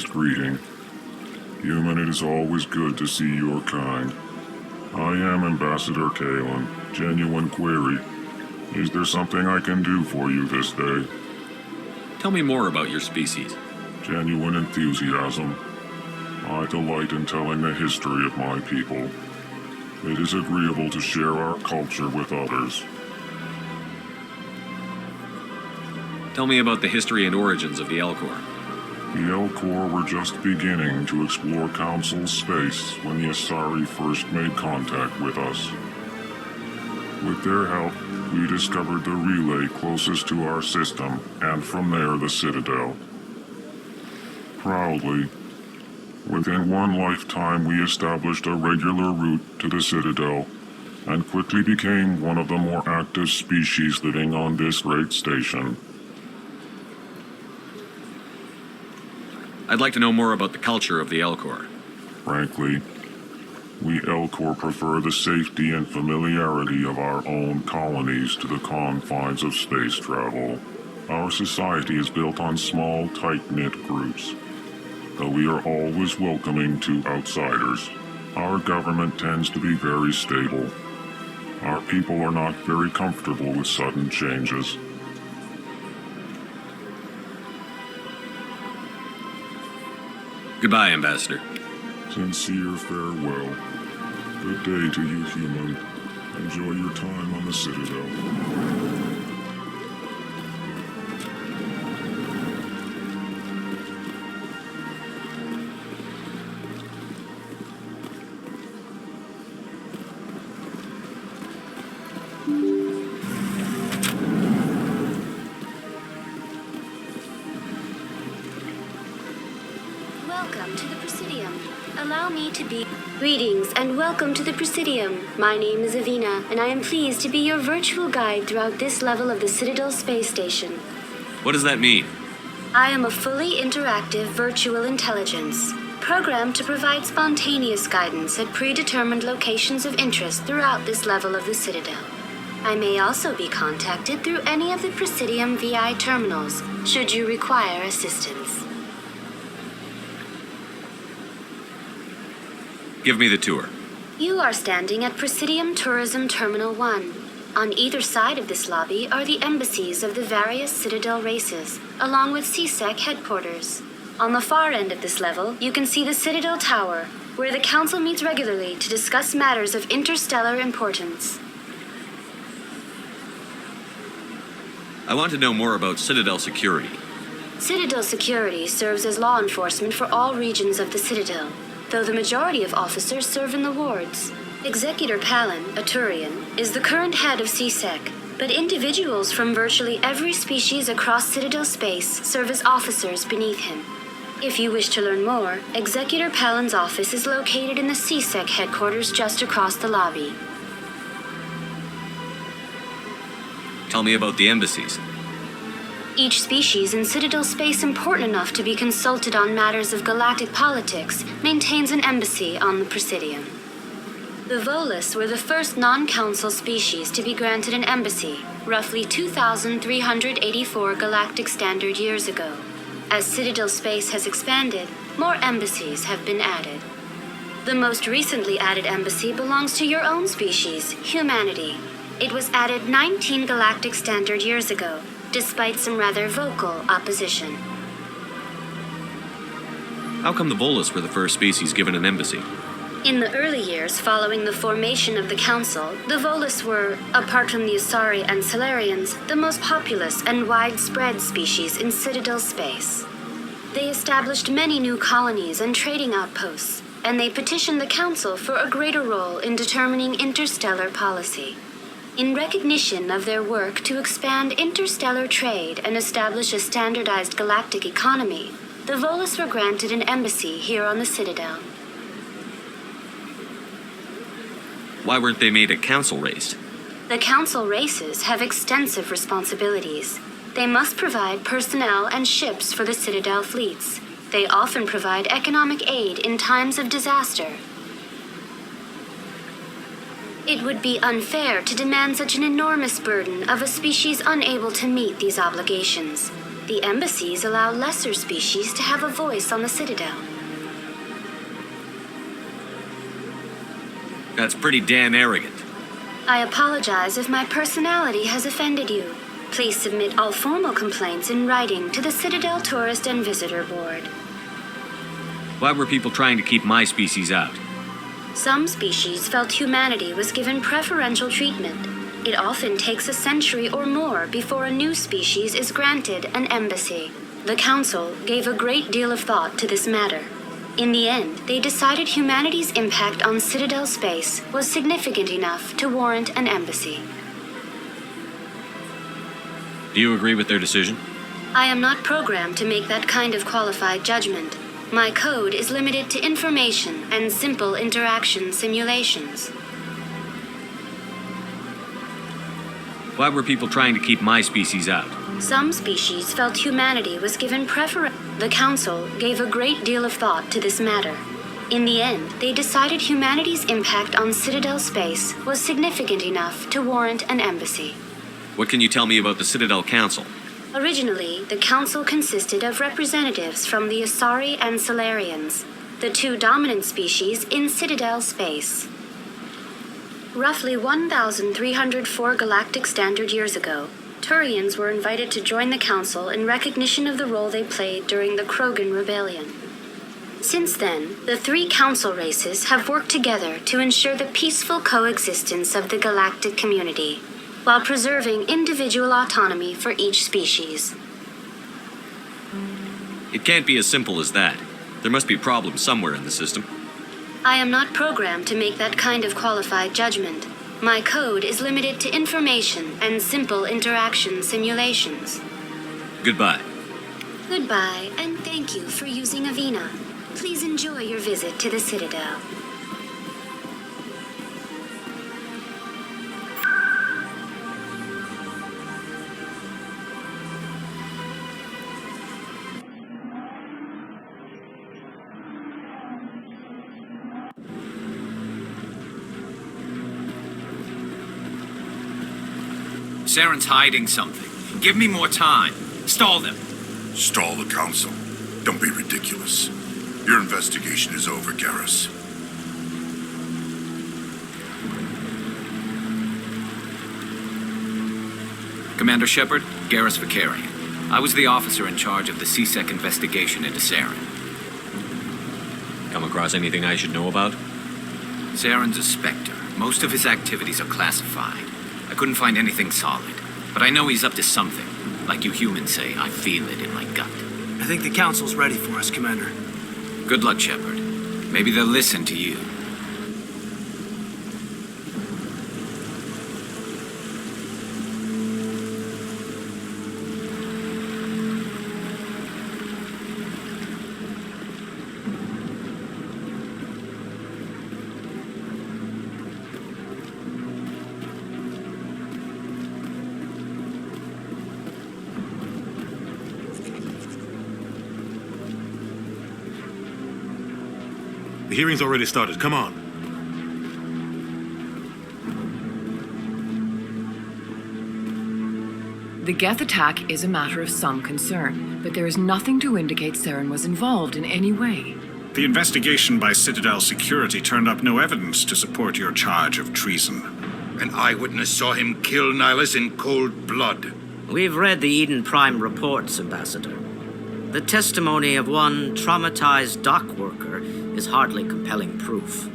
Speaker 22: Greeting. Human, it is always good to see your kind. I am Ambassador Kalen. Genuine query. Is there something I can do for you this day?
Speaker 8: Tell me more about your species.
Speaker 22: Genuine enthusiasm. I delight in telling the history of my people. It is agreeable to share our culture with others.
Speaker 8: Tell me about the history and origins of the Elcor.
Speaker 22: The Elcor were just beginning to explore Council space when the Asari first made contact with us. With their help, we discovered the relay closest to our system, and from there the Citadel. Proudly, within one lifetime we established a regular route to the Citadel, and quickly became one of the more active species living on this great station.
Speaker 8: I'd like to know more about the culture of the Elcor.
Speaker 22: Frankly, we Elcor prefer the safety and familiarity of our own colonies to the confines of space travel. Our society is built on small, tight-knit groups. Though we are always welcoming to outsiders, our government tends to be very stable. Our people are not very comfortable with sudden changes.
Speaker 8: Goodbye, Ambassador.
Speaker 22: Sincere farewell. Good day to you, human. Enjoy your time on the Citadel.
Speaker 23: Welcome to the Presidium. Allow me to be... Greetings and welcome to the Presidium. My name is Avina, and I am pleased to be your virtual guide throughout this level of the Citadel space station.
Speaker 8: What does that mean?
Speaker 23: I am a fully interactive virtual intelligence, programmed to provide spontaneous guidance at predetermined locations of interest throughout this level of the Citadel. I may also be contacted through any of the Presidium VI terminals, should you require assistance.
Speaker 8: Give me the tour.
Speaker 23: You are standing at Presidium Tourism Terminal 1. On either side of this lobby are the embassies of the various Citadel races, along with CSEC headquarters. On the far end of this level, you can see the Citadel Tower, where the Council meets regularly to discuss matters of interstellar importance.
Speaker 8: I want to know more about Citadel security.
Speaker 23: Citadel security serves as law enforcement for all regions of the Citadel, though the majority of officers serve in the wards. Executor Palin, a Turian, is the current head of CSEC, but individuals from virtually every species across Citadel space serve as officers beneath him. If you wish to learn more, Executor Palin's office is located in the CSEC headquarters just across the lobby.
Speaker 8: Tell me about the embassies.
Speaker 23: Each species in Citadel space important enough to be consulted on matters of galactic politics maintains an embassy on the Presidium. The Volus were the first non-council species to be granted an embassy, roughly 2,384 galactic standard years ago. As Citadel space has expanded, more embassies have been added. The most recently added embassy belongs to your own species, humanity. It was added 19 galactic standard years ago, despite some rather vocal opposition.
Speaker 8: How come the Volus were the first species given an embassy?
Speaker 23: In the early years following the formation of the Council, the Volus were, apart from the Asari and Solarians, the most populous and widespread species in Citadel space. They established many new colonies and trading outposts, and they petitioned the Council for a greater role in determining interstellar policy. In recognition of their work to expand interstellar trade and establish a standardized galactic economy, the Volus were granted an embassy here on the Citadel.
Speaker 8: Why weren't they made a council race?
Speaker 23: The Council races have extensive responsibilities. They must provide personnel and ships for the Citadel fleets. They often provide economic aid in times of disaster. It would be unfair to demand such an enormous burden of a species unable to meet these obligations. The embassies allow lesser species to have a voice on the Citadel.
Speaker 8: That's pretty damn arrogant.
Speaker 23: I apologize if my personality has offended you. Please submit all formal complaints in writing to the Citadel Tourist and Visitor Board.
Speaker 8: Why were people trying to keep my species out?
Speaker 23: Some species felt humanity was given preferential treatment. It often takes a century or more before a new species is granted an embassy. The Council gave a great deal of thought to this matter. In the end, they decided humanity's impact on Citadel space was significant enough to warrant an embassy.
Speaker 8: Do you agree with their decision?
Speaker 23: I am not programmed to make that kind of qualified judgment. My code is limited to information and simple interaction simulations.
Speaker 8: Why were people trying to keep my species out?
Speaker 23: Some species felt humanity was given preference. The Council gave a great deal of thought to this matter. In the end, they decided humanity's impact on Citadel space was significant enough to warrant an embassy.
Speaker 8: What can you tell me about the Citadel Council?
Speaker 23: Originally, the Council consisted of representatives from the Asari and Solarians, the two dominant species in Citadel space. Roughly 1,304 galactic standard years ago, Turians were invited to join the Council in recognition of the role they played during the Krogan Rebellion. Since then, the three Council races have worked together to ensure the peaceful coexistence of the galactic community, while preserving individual autonomy for each species.
Speaker 8: It can't be as simple as that. There must be problems somewhere in the system.
Speaker 23: I am not programmed to make that kind of qualified judgment. My code is limited to information and simple interaction simulations.
Speaker 8: Goodbye.
Speaker 23: Goodbye, and thank you for using Avena. Please enjoy your visit to the Citadel.
Speaker 15: Saren's hiding something. Give me more time. Stall them.
Speaker 16: Stall the Council? Don't be ridiculous. Your investigation is over, Garrus.
Speaker 1: Commander Shepard, Garrus Vicarian. I was the officer in charge of the CSEC investigation into Saren.
Speaker 8: Come across anything I should know about?
Speaker 1: Saren's a Spectre. Most of his activities are classified. I couldn't find anything solid. But I know he's up to something. Like you humans say, I feel it in my gut.
Speaker 15: I think the Council's ready for us, Commander.
Speaker 1: Good luck, Shepard. Maybe they'll listen to you.
Speaker 11: The hearing's already started. Come on.
Speaker 21: The Geth attack is a matter of some concern, but there is nothing to indicate Saren was involved in any way.
Speaker 6: The investigation by Citadel Security turned up no evidence to support your charge of treason.
Speaker 2: An eyewitness saw him kill Nihilus in cold blood.
Speaker 20: We've read the Eden Prime reports, Ambassador. The testimony of one traumatized dock worker is hardly compelling proof.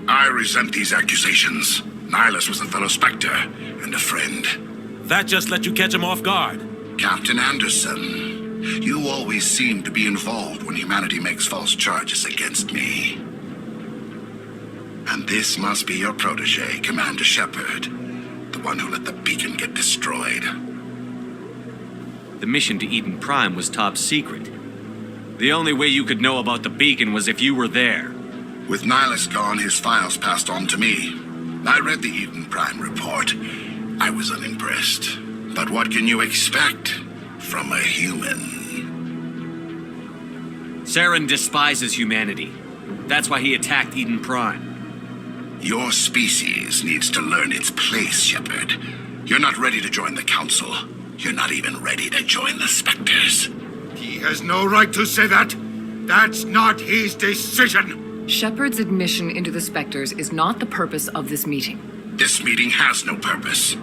Speaker 16: I resent these accusations. Nihilus was a fellow Spectre and a friend.
Speaker 11: That just let you catch him off guard.
Speaker 16: Captain Anderson, you always seem to be involved when humanity makes false charges against me. And this must be your protege, Commander Shepard, the one who let the beacon get destroyed.
Speaker 8: The mission to Eden Prime was top secret. The only way you could know about the beacon was if you were there.
Speaker 16: With Nihilus gone, his files passed on to me. I read the Eden Prime report. I was unimpressed. But what can you expect from a human?
Speaker 8: Saren despises humanity. That's why he attacked Eden Prime.
Speaker 16: Your species needs to learn its place, Shepard. You're not ready to join the Council. You're not even ready to join the Spectres.
Speaker 2: He has no right to say that. That's not his decision.
Speaker 21: Shepard's admission into the Spectres is not the purpose of this meeting.
Speaker 16: This meeting has no purpose.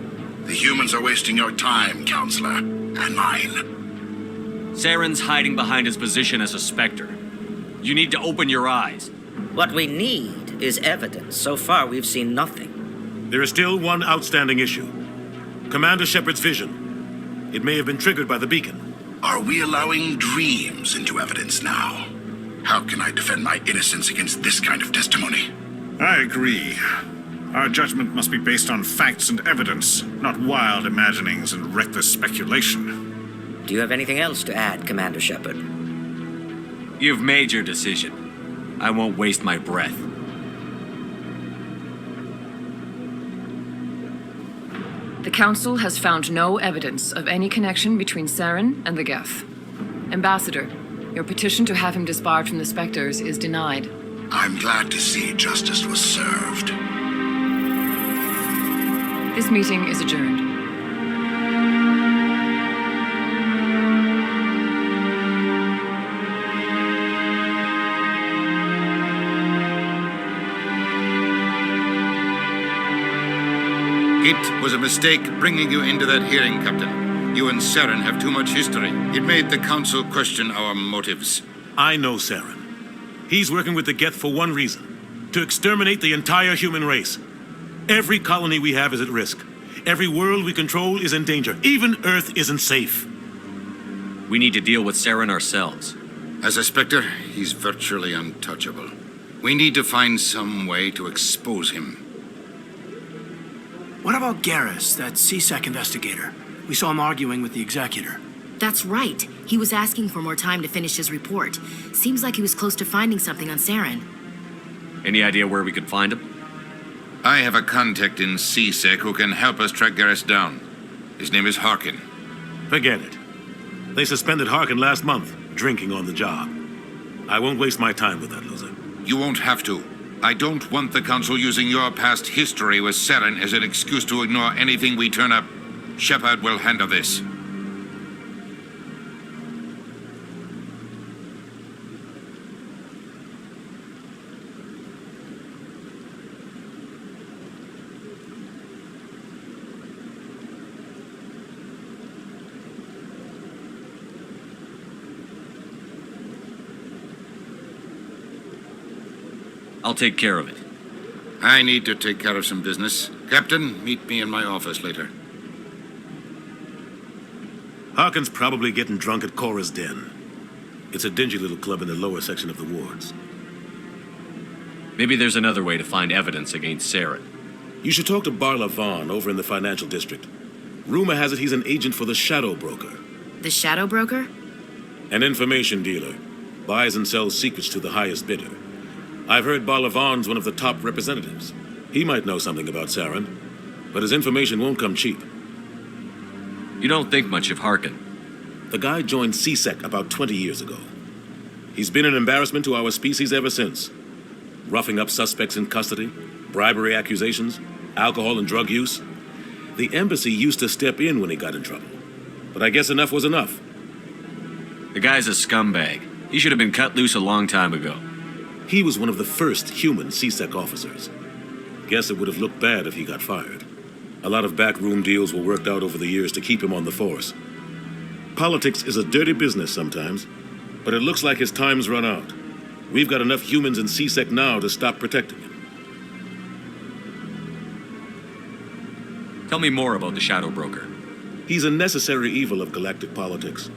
Speaker 16: The humans are wasting your time, Counselor, and mine.
Speaker 8: Saren's hiding behind his position as a Spectre. You need to open your eyes.
Speaker 20: What we need is evidence. So far, we've seen nothing.
Speaker 11: There is still one outstanding issue. Commander Shepard's vision. It may have been triggered by the beacon.
Speaker 16: Are we allowing dreams into evidence now? How can I defend my innocence against this kind of testimony?
Speaker 6: I agree. Our judgment must be based on facts and evidence, not wild imaginings and reckless speculation.
Speaker 20: Do you have anything else to add, Commander Shepard?
Speaker 8: You've made your decision. I won't waste my breath.
Speaker 21: The Council has found no evidence of any connection between Saren and the Geth. Ambassador, your petition to have him disbarred from the Spectres is denied.
Speaker 16: I'm glad to see justice was served.
Speaker 21: This meeting is adjourned.
Speaker 2: It was a mistake bringing you into that hearing, Captain. You and Saren have too much history. It made the Council question our motives.
Speaker 11: I know Saren. He's working with the Geth for one reason. To exterminate the entire human race. Every colony we have is at risk. Every world we control is in danger. Even Earth isn't safe.
Speaker 8: We need to deal with Saren ourselves.
Speaker 2: As a Spectre, he's virtually untouchable. We need to find some way to expose him.
Speaker 15: What about Garrus, that CSEC investigator? We saw him arguing with the Executor.
Speaker 13: That's right. He was asking for more time to finish his report. Seems like he was close to finding something on Saren.
Speaker 8: Any idea where we could find him?
Speaker 2: I have a contact in CSEC who can help us track Garrus down. His name is Harkin.
Speaker 11: Forget it. They suspended Harkin last month, drinking on the job. I won't waste my time with that loser.
Speaker 2: You won't have to. I don't want the Council using your past history with Saren as an excuse to ignore anything we turn up. Shepard will handle this.
Speaker 8: I'll take care of it.
Speaker 2: I need to take care of some business. Captain, meet me in my office later.
Speaker 11: Harkin's probably getting drunk at Cora's Den. It's a dingy little club in the lower section of the wards.
Speaker 8: Maybe there's another way to find evidence against Saren.
Speaker 11: You should talk to Barla Vaughn over in the financial district. Rumor has it he's an agent for the Shadow Broker.
Speaker 13: The Shadow Broker?
Speaker 11: An information dealer. Buys and sells secrets to the highest bidder. I've heard Barla Vaughn's one of the top representatives. He might know something about Saren, but his information won't come cheap.
Speaker 8: You don't think much of Harkin.
Speaker 11: The guy joined CSEC about 20 years ago. He's been an embarrassment to our species ever since. Roughing up suspects in custody, bribery accusations, alcohol and drug use. The embassy used to step in when he got in trouble. But I guess enough was enough.
Speaker 8: The guy's a scumbag. He should have been cut loose a long time ago.
Speaker 11: He was one of the first human CSEC officers. Guess it would have looked bad if he got fired. A lot of backroom deals were worked out over the years to keep him on the force. Politics is a dirty business sometimes, but it looks like his time's run out. We've got enough humans in CSEC now to stop protecting him.
Speaker 8: Tell me more about the Shadow Broker.
Speaker 11: He's a necessary evil of galactic politics.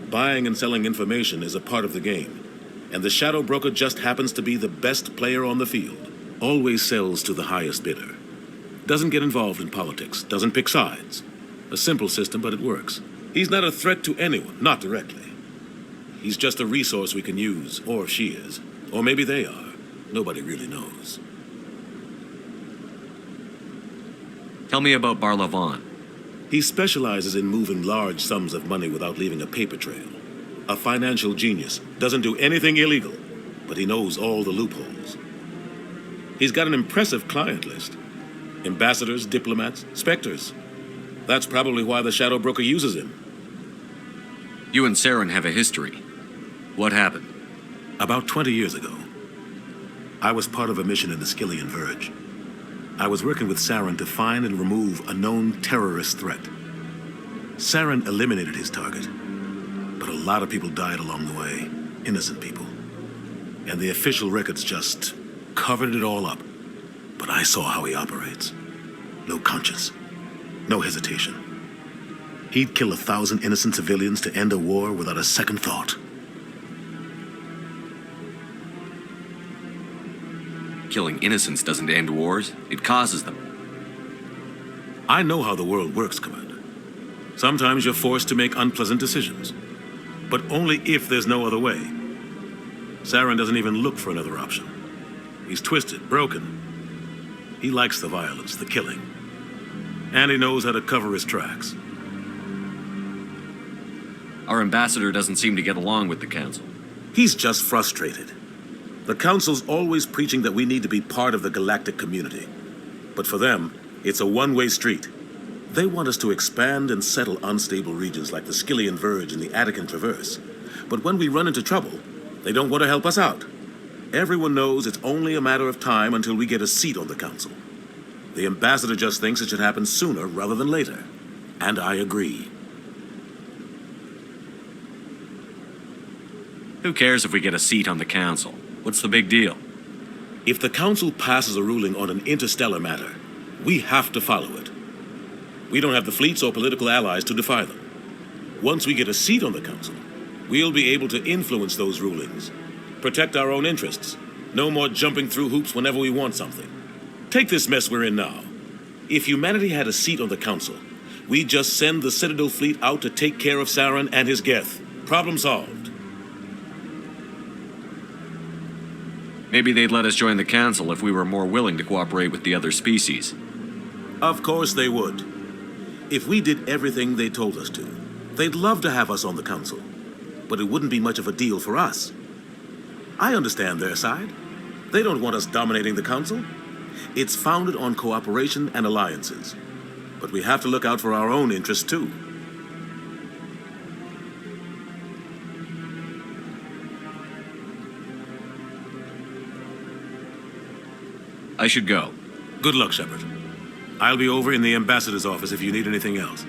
Speaker 11: Buying and selling information is a part of the game. And the Shadow Broker just happens to be the best player on the field. Always sells to the highest bidder. Doesn't get involved in politics, doesn't pick sides. A simple system, but it works. He's not a threat to anyone, not directly. He's just a resource we can use, or she is. Or maybe they are. Nobody really knows.
Speaker 8: Tell me about Barla Vaughn.
Speaker 11: He specializes in moving large sums of money without leaving a paper trail. A financial genius. Doesn't do anything illegal, but he knows all the loopholes. He's got an impressive client list. Ambassadors, diplomats, specters. That's probably why the Shadow Broker uses him.
Speaker 8: You and Saren have a history. What happened?
Speaker 11: About 20 years ago, I was part of a mission in the Skillian Verge. I was working with Saren to find and remove a known terrorist threat. Saren eliminated his target, but a lot of people died along the way, innocent people. And the official records just covered it all up. But I saw how he operates. No conscience, no hesitation. He'd kill 1,000 innocent civilians to end a war without a second thought.
Speaker 8: Killing innocents doesn't end wars, it causes them.
Speaker 11: I know how the world works, Commander. Sometimes you're forced to make unpleasant decisions, but only if there's no other way. Saren doesn't even look for another option. He's twisted, broken. He likes the violence, the killing. And he knows how to cover his tracks.
Speaker 8: Our ambassador doesn't seem to get along with the Council.
Speaker 11: He's just frustrated. The Council's always preaching that we need to be part of the galactic community. But for them, it's a one-way street. They want us to expand and settle unstable regions like the Skillian Verge and the Attican Traverse. But when we run into trouble, they don't want to help us out. Everyone knows it's only a matter of time until we get a seat on the Council. The ambassador just thinks it should happen sooner rather than later. And I agree.
Speaker 8: Who cares if we get a seat on the Council? What's the big deal?
Speaker 11: If the Council passes a ruling on an interstellar matter, we have to follow it. We don't have the fleets or political allies to defy them. Once we get a seat on the Council, we'll be able to influence those rulings. Protect our own interests. No more jumping through hoops whenever we want something. Take this mess we're in now. If humanity had a seat on the Council, we'd just send the Citadel fleet out to take care of Saren and his Geth. Problem solved.
Speaker 8: Maybe they'd let us join the Council if we were more willing to cooperate with the other species.
Speaker 11: Of course they would. If we did everything they told us to, they'd love to have us on the Council. But it wouldn't be much of a deal for us. I understand their side. They don't want us dominating the Council. It's founded on cooperation and alliances. But we have to look out for our own interests, too.
Speaker 8: I should go.
Speaker 11: Good luck, Shepard. I'll be over in the ambassador's office if you need anything else.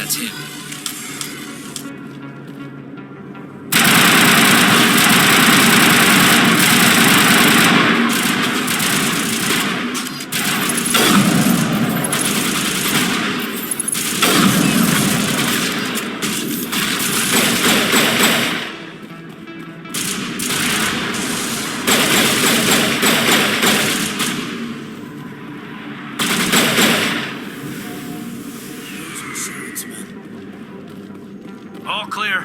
Speaker 1: that's him.
Speaker 7: All clear.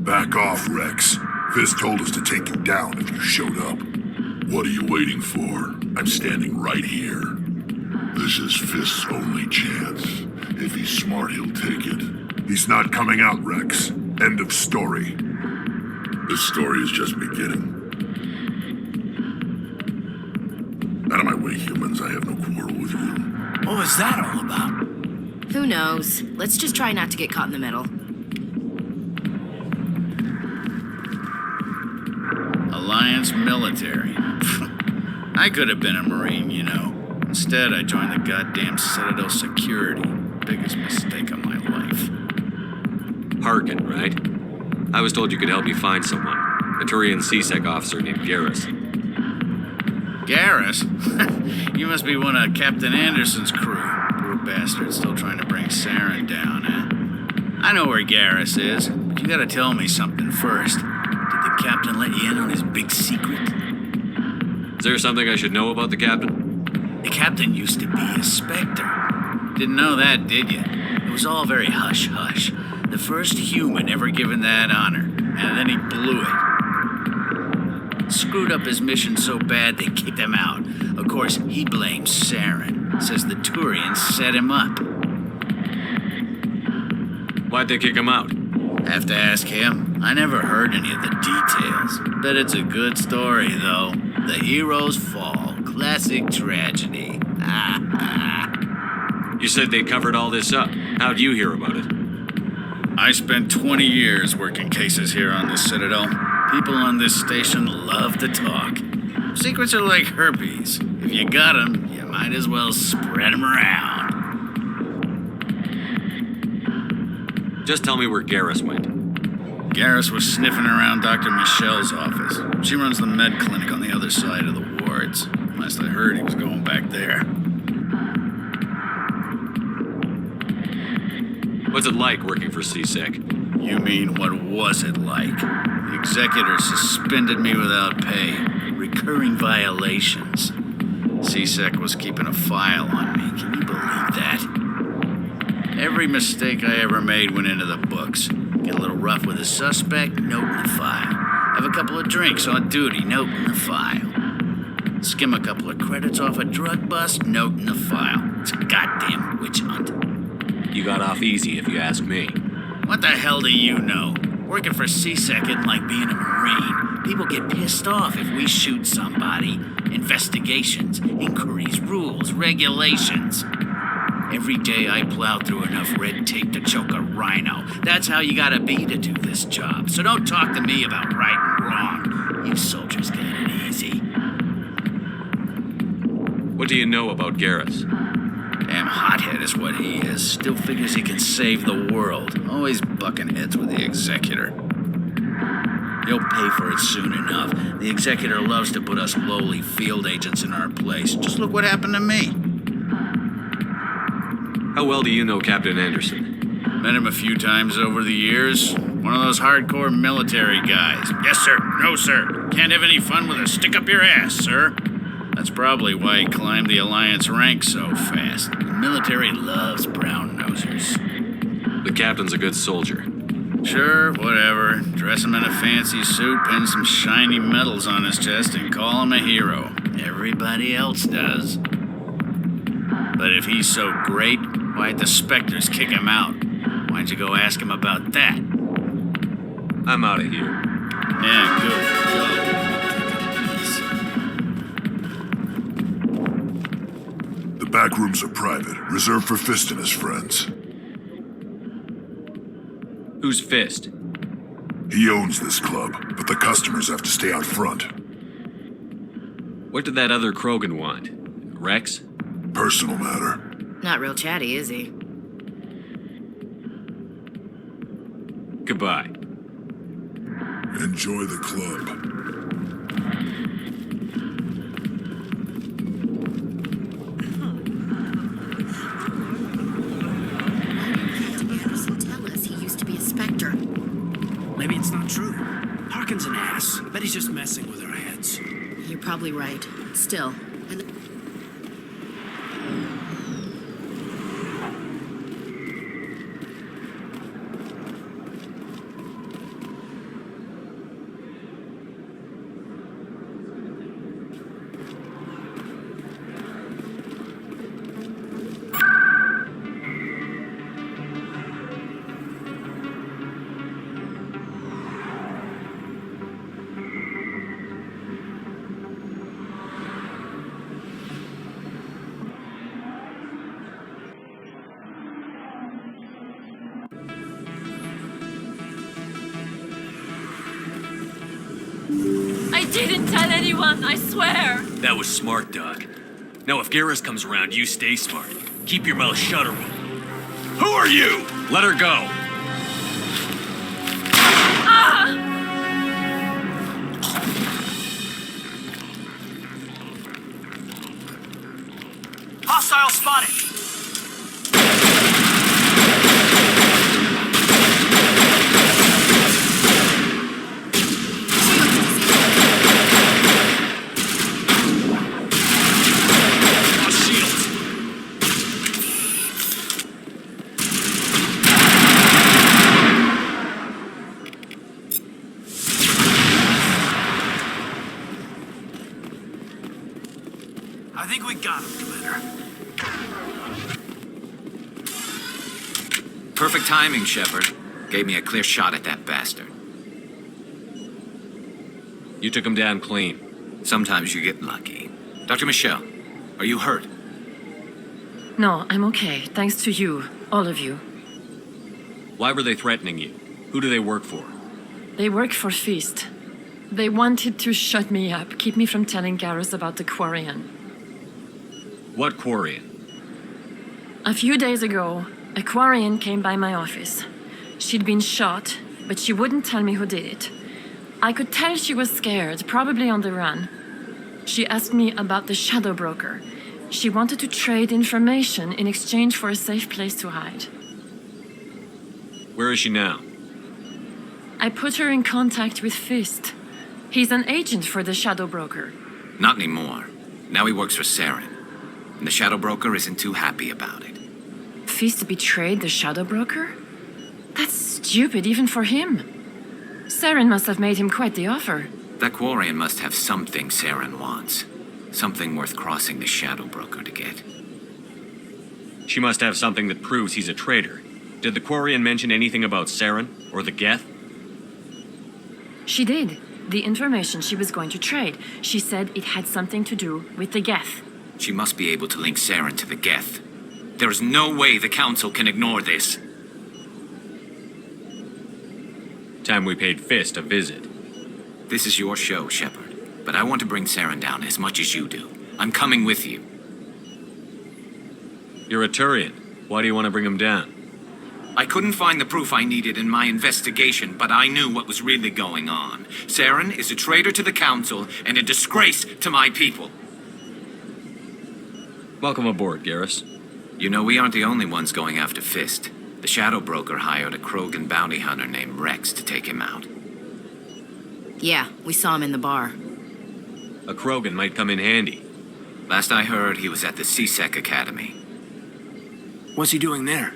Speaker 3: Back off, Rex. Fist told us to take you down if you showed up. What are you waiting for? I'm standing right here. This is Fist's only chance. If he's smart, he'll take it. He's not coming out, Rex. End of story. This story is just beginning. Out of my way, humans. I have no quarrel with you.
Speaker 15: What was that all about?
Speaker 13: Who knows? Let's just try not to get caught in the middle.
Speaker 9: Alliance military. I could have been a Marine, you know. Instead, I joined the goddamn Citadel security. Biggest mistake of my life.
Speaker 8: Harkin, right? I was told you could help me find someone. A Turian CSEC officer named Garrus.
Speaker 9: Garrus? You must be one of Captain Anderson's crew. Poor bastard, still trying to bring Saren down, eh? I know where Garrus is, but you gotta tell me something first. Did the captain let you in on his big secret?
Speaker 8: Is there something I should know about the captain?
Speaker 9: The captain used to be a Spectre. Didn't know that, did you? It was all very hush-hush. The first human ever given that honor, and then he blew it. Screwed up his mission so bad they kicked him out. Of course, he blames Saren. Says the Turians set him up.
Speaker 8: Why'd they kick him out?
Speaker 9: Have to ask him. I never heard any of the details. Bet it's a good story, though. The heroes fall. Classic tragedy.
Speaker 8: You said they covered all this up. How'd you hear about it?
Speaker 9: I spent 20 years working cases here on this Citadel. People on this station love to talk. Secrets are like herpes. If you got them, you might as well spread them around.
Speaker 8: Just tell me where Garrus went.
Speaker 9: Garrus was sniffing around Dr. Michelle's office. She runs the med clinic on the other side of the wards. Last I heard, he was going back there.
Speaker 8: What's it like working for CSEC?
Speaker 9: You mean, what was it like? The executor suspended me without pay. Recurring violations. CSEC was keeping a file on me. Can you believe that? Every mistake I ever made went into the books. Get a little rough with a suspect, note in the file. Have a couple of drinks on duty, note in the file. Skim a couple of credits off a drug bust, note in the file. It's a goddamn witch hunt.
Speaker 8: You got off easy, if you ask me.
Speaker 9: What the hell do you know? Working for CSEC isn't like being a Marine. People get pissed off if we shoot somebody. Investigations, inquiries, rules, regulations. Every day I plow through enough red tape to choke a rhino. That's how you gotta be to do this job. So don't talk to me about right and wrong. You soldiers get it easy.
Speaker 8: What do you know about Garrus?
Speaker 9: Damn hothead is what he is. Still figures he can save the world. Always bucking heads with the executor. He'll pay for it soon enough. The executor loves to put us lowly field agents in our place. Just look what happened to me.
Speaker 8: How well do you know Captain Anderson?
Speaker 9: Met him a few times over the years. One of those hardcore military guys. Yes, sir. No, sir. Can't have any fun with a stick up your ass, sir. That's probably why he climbed the Alliance ranks so fast. The military loves brown-nosers.
Speaker 8: The captain's a good soldier.
Speaker 9: Sure, whatever. Dress him in a fancy suit, pin some shiny medals on his chest, and call him a hero. Everybody else does. But if he's so great, why'd the Spectres kick him out? Why'd you go ask him about that?
Speaker 8: I'm out of here.
Speaker 9: Yeah, good. Go.
Speaker 3: The back rooms are private, reserved for Fist and his friends.
Speaker 8: Who's Fist?
Speaker 3: He owns this club, but the customers have to stay out front.
Speaker 8: What did that other Krogan want? Rex?
Speaker 3: Personal matter.
Speaker 13: Not real chatty, is he?
Speaker 8: Goodbye.
Speaker 3: Enjoy the club.
Speaker 13: Tell us he used to be a Spectre.
Speaker 7: Maybe it's not true. Harkin's an ass. I bet he's just messing with our heads.
Speaker 13: You're probably right. Still.
Speaker 4: I didn't tell anyone, I swear.
Speaker 8: That was smart, Doc. Now if Garrus comes around, you stay smart. Keep your mouth shut or Who are you? Let her go.
Speaker 7: Hostile spotted! I think we got him, Commander.
Speaker 1: Perfect timing, Shepard. Gave me a clear shot at that bastard.
Speaker 8: You took him down clean.
Speaker 1: Sometimes you get lucky. Dr. Michelle, are you hurt?
Speaker 21: No, I'm okay. Thanks to you. All of you.
Speaker 8: Why were they threatening you? Who do they work for?
Speaker 21: They work for Feast. They wanted to shut me up, keep me from telling Garrus about the Quarian.
Speaker 8: What Quarian?
Speaker 21: A few days ago, a Quarian came by my office. She'd been shot, but she wouldn't tell me who did it. I could tell she was scared, probably on the run. She asked me about the Shadow Broker. She wanted to trade information in exchange for a safe place to hide.
Speaker 8: Where is she now?
Speaker 21: I put her in contact with Fist. He's an agent for the Shadow Broker.
Speaker 1: Not anymore. Now he works for Saren. And the Shadow Broker isn't too happy about it.
Speaker 21: Fist betrayed the Shadow Broker? That's stupid even for him. Saren must have made him quite the offer.
Speaker 1: That Quarian must have something Saren wants. Something worth crossing the Shadow Broker to get.
Speaker 8: She must have something that proves he's a traitor. Did the Quarian mention anything about Saren or the Geth?
Speaker 21: She did. The information she was going to trade. She said it had something to do with the Geth.
Speaker 1: She must be able to link Saren to the Geth. There is no way the Council can ignore this.
Speaker 8: Time we paid Fist a visit.
Speaker 1: This is your show, Shepard. But I want to bring Saren down as much as you do. I'm coming with you.
Speaker 8: You're a Turian. Why do you want to bring him down?
Speaker 1: I couldn't find the proof I needed in my investigation, but I knew what was really going on. Saren is a traitor to the Council and a disgrace to my people.
Speaker 8: Welcome aboard, Garrus.
Speaker 1: You know, we aren't the only ones going after Fist. The Shadow Broker hired a Krogan bounty hunter named Rex to take him out.
Speaker 13: Yeah, we saw him in the bar.
Speaker 8: A Krogan might come in handy.
Speaker 1: Last I heard, he was at the CSEC Academy.
Speaker 7: What's he doing there?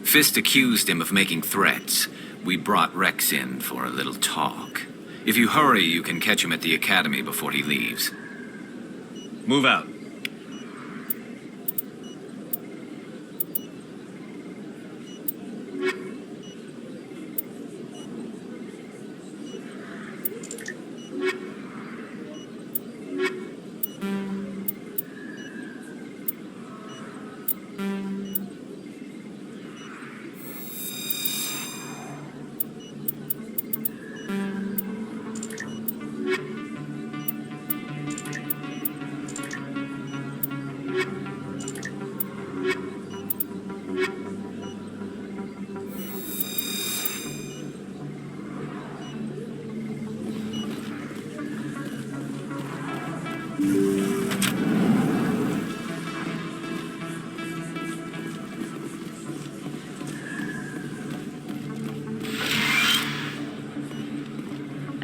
Speaker 1: Fist accused him of making threats. We brought Rex in for a little talk. If you hurry, you can catch him at the Academy before he leaves.
Speaker 8: Move out.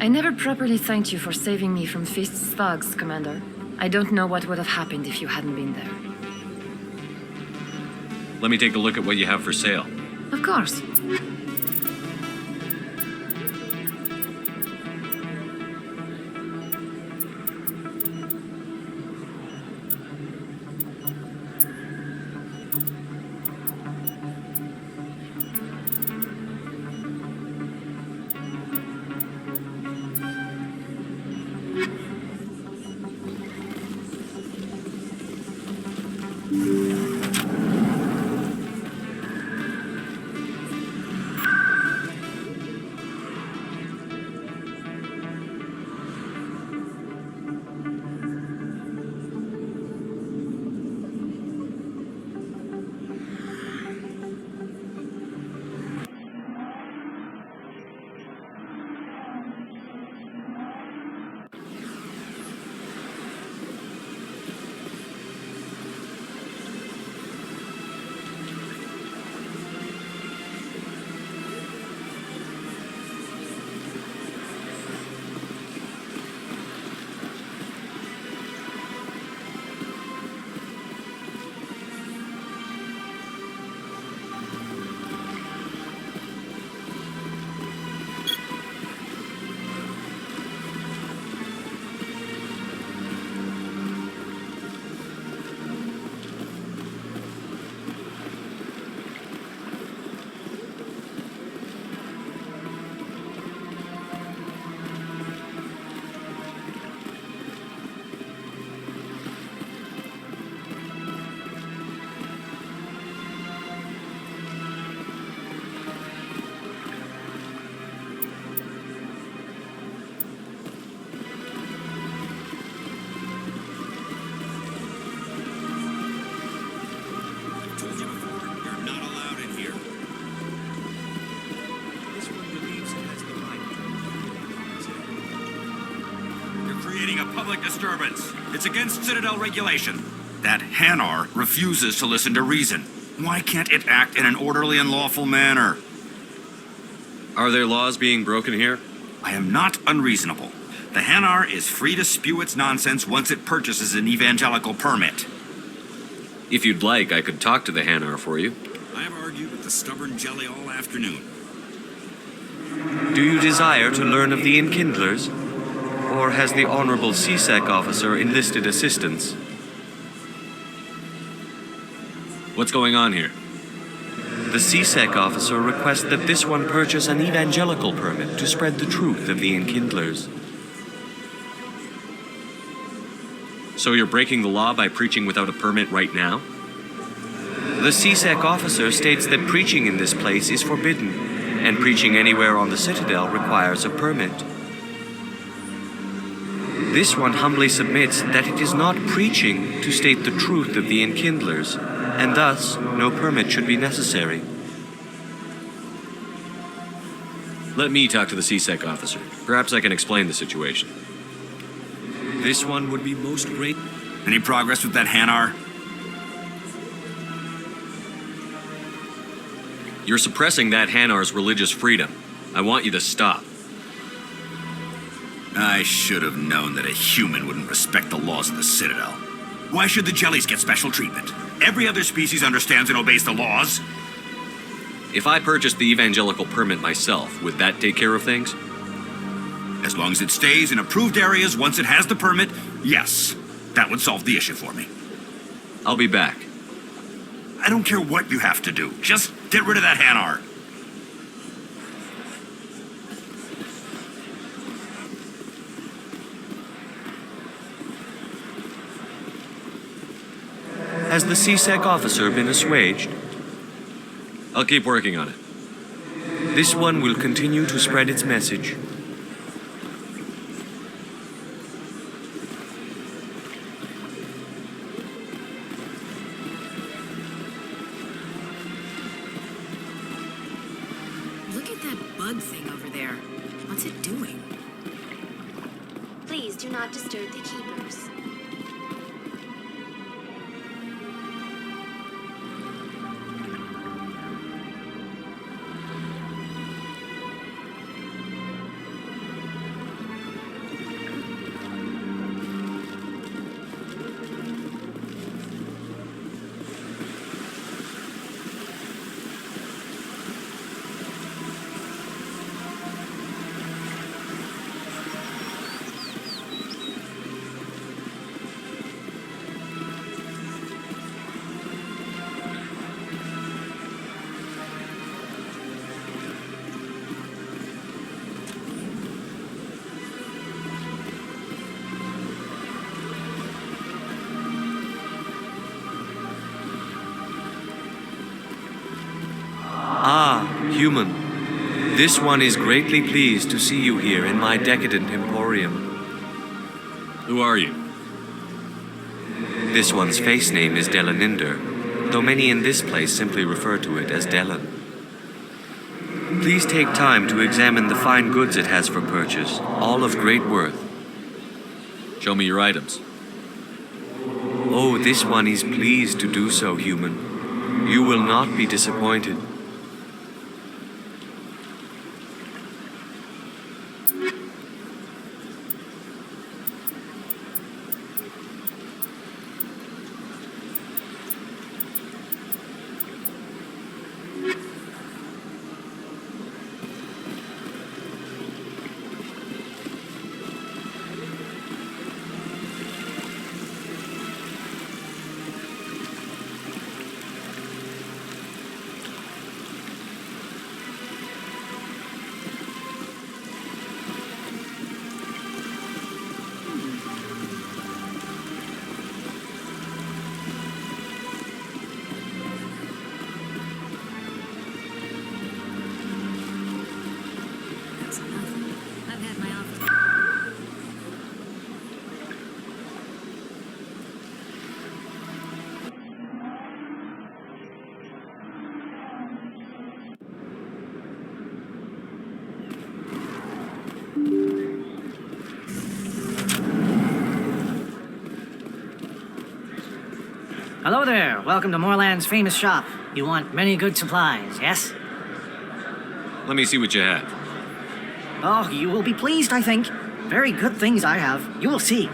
Speaker 21: I never properly thanked you for saving me from Fist's thugs, Commander. I don't know what would have happened if you hadn't been there.
Speaker 8: Let me take a look at what you have for sale.
Speaker 21: Of course.
Speaker 10: Public disturbance. It's against Citadel regulation. That Hanar refuses to listen to reason. Why can't it act in an orderly and lawful manner?
Speaker 8: Are there laws being broken here?
Speaker 10: I am not unreasonable. The Hanar is free to spew its nonsense once it purchases an evangelical permit.
Speaker 8: If you'd like, I could talk to the Hanar for you.
Speaker 10: I have argued with the stubborn jelly all afternoon.
Speaker 12: Do you desire to learn of the Enkindlers? Or has the Honorable CSEC officer enlisted assistance?
Speaker 8: What's going on here?
Speaker 12: The CSEC officer requests that this one purchase an evangelical permit to spread the truth of the Enkindlers.
Speaker 8: So you're breaking the law by preaching without a permit right now?
Speaker 12: The CSEC officer states that preaching in this place is forbidden, and preaching anywhere on the Citadel requires a permit. This one humbly submits that it is not preaching to state the truth of the Enkindlers, and thus no permit should be necessary.
Speaker 8: Let me talk to the CSEC officer. Perhaps I can explain the situation.
Speaker 12: This one would be most great.
Speaker 10: Any progress with that Hanar?
Speaker 8: You're suppressing that Hanar's religious freedom. I want you to stop.
Speaker 10: I should have known that a human wouldn't respect the laws of the Citadel. Why should the jellies get special treatment? Every other species understands and obeys the laws.
Speaker 8: If I purchased the evangelical permit myself, would that take care of things?
Speaker 10: As long as it stays in approved areas once it has the permit, yes. That would solve the issue for me.
Speaker 8: I'll be back.
Speaker 10: I don't care what you have to do. Just get rid of that Hanar.
Speaker 12: Has the CSEC officer been assuaged?
Speaker 8: I'll keep working on it.
Speaker 12: This one will continue to spread its message.
Speaker 13: Look at that bug thing over there. What's it doing?
Speaker 23: Please do not disturb the keepers.
Speaker 12: Human, this one is greatly pleased to see you here in my decadent emporium.
Speaker 8: Who are you?
Speaker 12: This one's face name is Delaninder, though many in this place simply refer to it as Delan. Please take time to examine the fine goods it has for purchase, all of great worth.
Speaker 8: Show me your items.
Speaker 12: Oh, this one is pleased to do so, human. You will not be disappointed.
Speaker 14: Hello there. Welcome to Moorland's famous shop. You want many good supplies, yes?
Speaker 8: Let me see what you have.
Speaker 14: Oh, you will be pleased, I think. Very good things I have. You will see.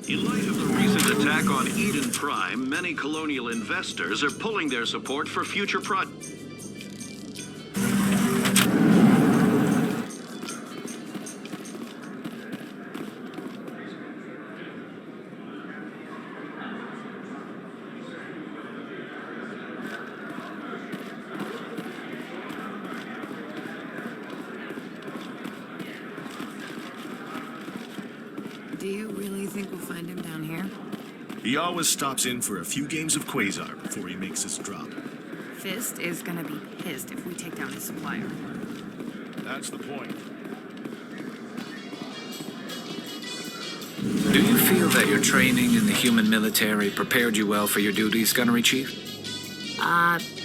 Speaker 17: In light of the recent attack on Eden Prime, many colonial investors are pulling their support for future projects.
Speaker 18: Do you really think we'll find him down here?
Speaker 24: He always stops in for a few games of Quasar before he makes his drop.
Speaker 18: Fist is gonna be pissed if we take down his supplier.
Speaker 24: That's the point.
Speaker 1: Do you feel that your training in the human military prepared you well for your duties, Gunnery Chief?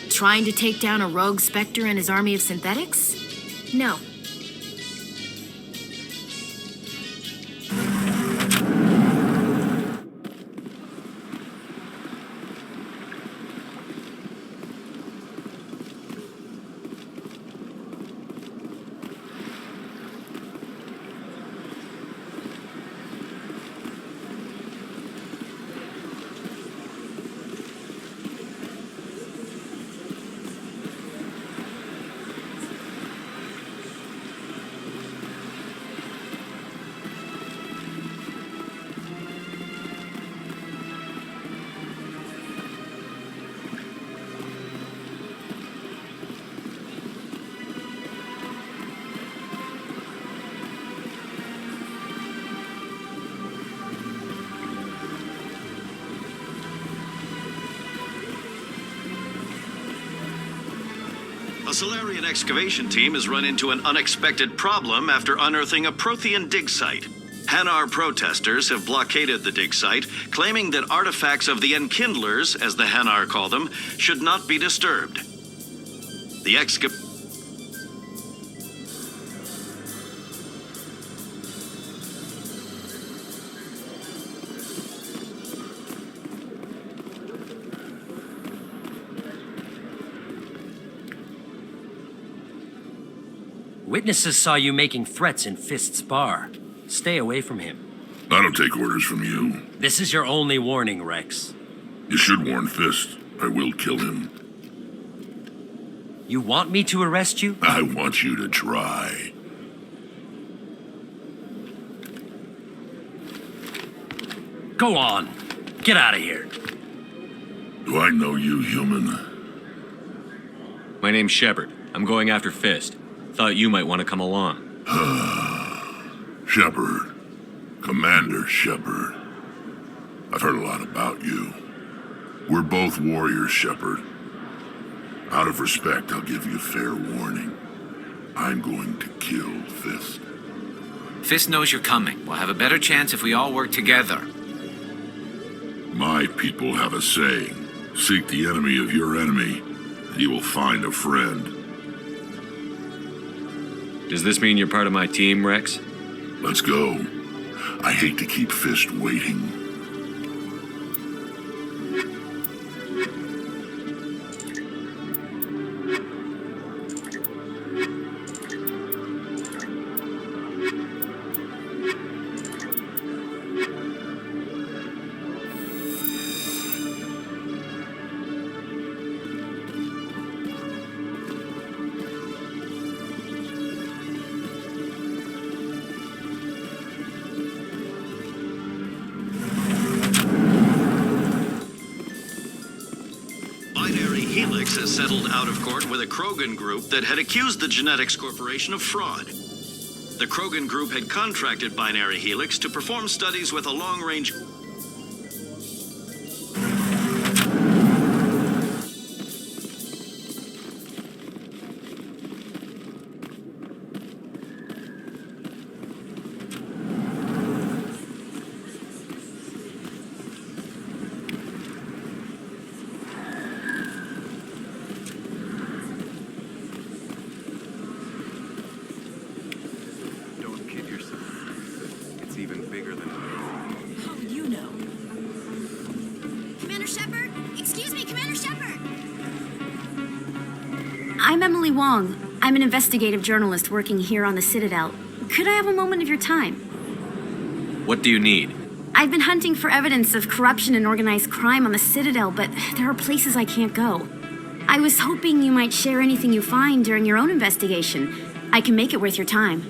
Speaker 13: Trying to take down a rogue Spectre and his army of synthetics? No.
Speaker 17: A Solarian excavation team has run into an unexpected problem after unearthing a Prothean dig site. Hanar protesters have blockaded the dig site, claiming that artifacts of the Enkindlers, as the Hanar call them, should not be disturbed. The excavation.
Speaker 5: Witnesses saw you making threats in Fist's bar. Stay away from him.
Speaker 3: I don't take orders from you.
Speaker 5: This is your only warning, Rex.
Speaker 3: You should warn Fist. I will kill him.
Speaker 5: You want me to arrest you?
Speaker 3: I want you to try.
Speaker 5: Go on. Get out of here.
Speaker 3: Do I know you, human?
Speaker 8: My name's Shepard. I'm going after Fist. Thought you might want to come along.
Speaker 3: Shepard. Commander Shepard. I've heard a lot about you. We're both warriors, Shepard. Out of respect, I'll give you fair warning. I'm going to kill Fist.
Speaker 1: Fist knows you're coming. We'll have a better chance if we all work together.
Speaker 3: My people have a saying. Seek the enemy of your enemy, and you will find a friend.
Speaker 8: Does this mean you're part of my team, Rex?
Speaker 3: Let's go. I hate to keep Fist waiting.
Speaker 17: Has settled out of court with a Krogan group that had accused the Genetics Corporation of fraud. The Krogan group had contracted Binary Helix to perform studies with a long-range...
Speaker 23: I'm an investigative journalist working here on the Citadel. Could I have a moment of your time?
Speaker 8: What do you need?
Speaker 23: I've been hunting for evidence of corruption and organized crime on the Citadel, but there are places I can't go. I was hoping you might share anything you find during your own investigation. I can make it worth your time.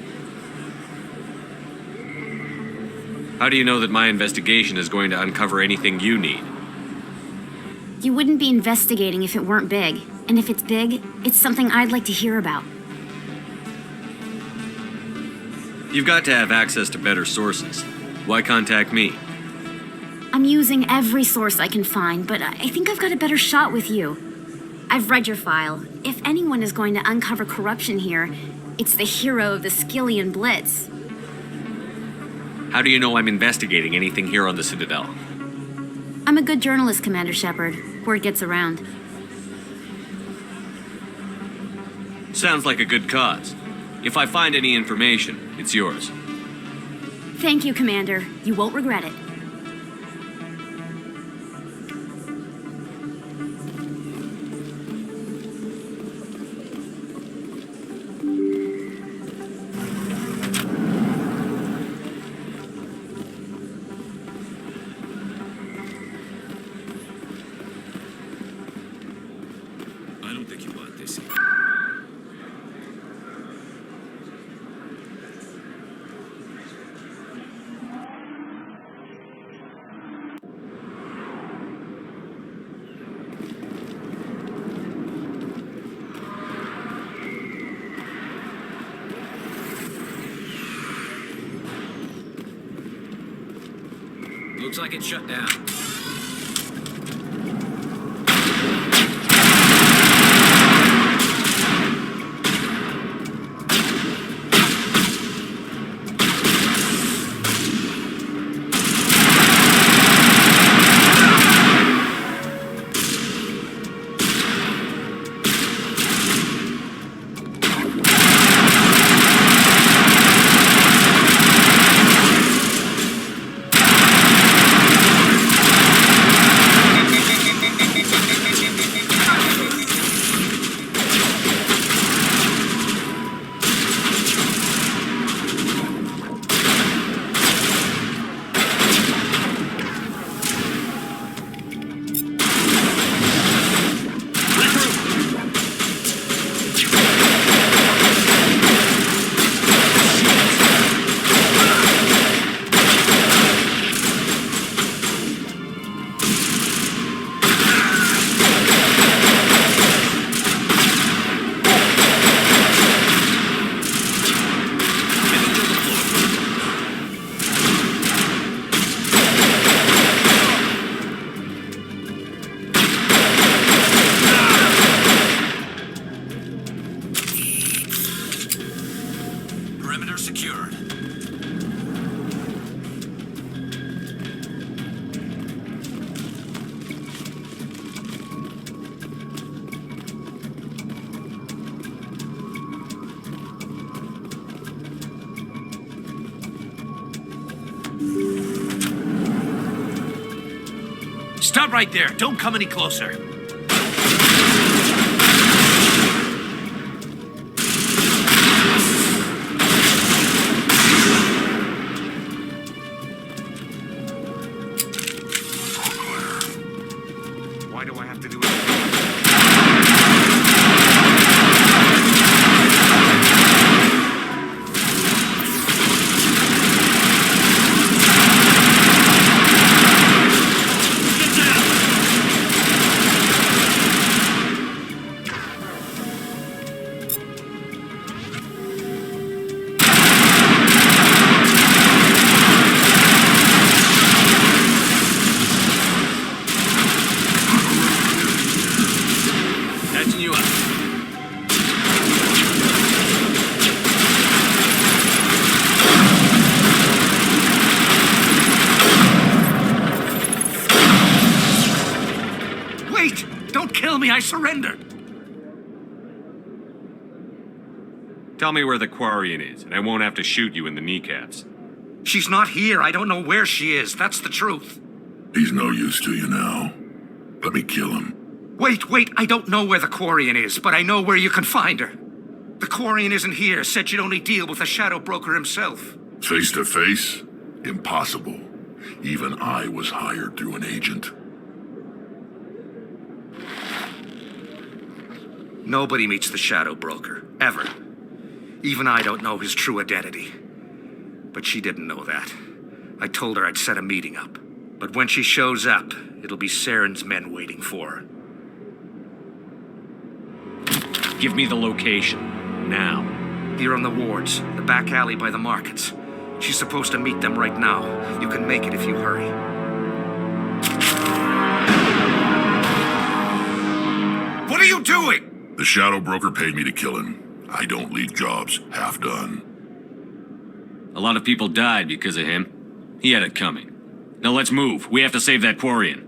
Speaker 8: How do you know that my investigation is going to uncover anything you need?
Speaker 23: You wouldn't be investigating if it weren't big. And if it's big, it's something I'd like to hear about.
Speaker 8: You've got to have access to better sources. Why contact me?
Speaker 23: I'm using every source I can find, but I think I've got a better shot with you. I've read your file. If anyone is going to uncover corruption here, it's the hero of the Skillian Blitz.
Speaker 8: How do you know I'm investigating anything here on the Citadel?
Speaker 23: I'm a good journalist, Commander Shepard. Word gets around.
Speaker 8: Sounds like a good cause. If I find any information, it's yours.
Speaker 23: Thank you, Commander. You won't regret it.
Speaker 24: I don't think you want this.
Speaker 1: Looks like it's shut down.
Speaker 15: Stop right there. Don't come any closer.
Speaker 2: Why do I have to do it?
Speaker 15: Catching you up. Wait! Don't kill me, I surrender!
Speaker 8: Tell me where the Quarian is, and I won't have to shoot you in the kneecaps.
Speaker 15: She's not here. I don't know where she is. That's the truth.
Speaker 3: He's no use to you now. Let me kill him.
Speaker 15: Wait. I don't know where the Quarian is, but I know where you can find her. The Quarian isn't here. Said you'd only deal with the Shadow Broker himself.
Speaker 3: Face to face? Impossible. Even I was hired through an agent.
Speaker 15: Nobody meets the Shadow Broker, ever. Even I don't know his true identity. But she didn't know that. I told her I'd set a meeting up. But when she shows up, it'll be Saren's men waiting for her.
Speaker 8: Give me the location. Now.
Speaker 15: Here on the wards, the back alley by the markets. She's supposed to meet them right now. You can make it if you hurry.
Speaker 3: What are you doing? The Shadow Broker paid me to kill him. I don't leave jobs half done.
Speaker 8: A lot of people died because of him. He had it coming. Now let's move. We have to save that Quarian.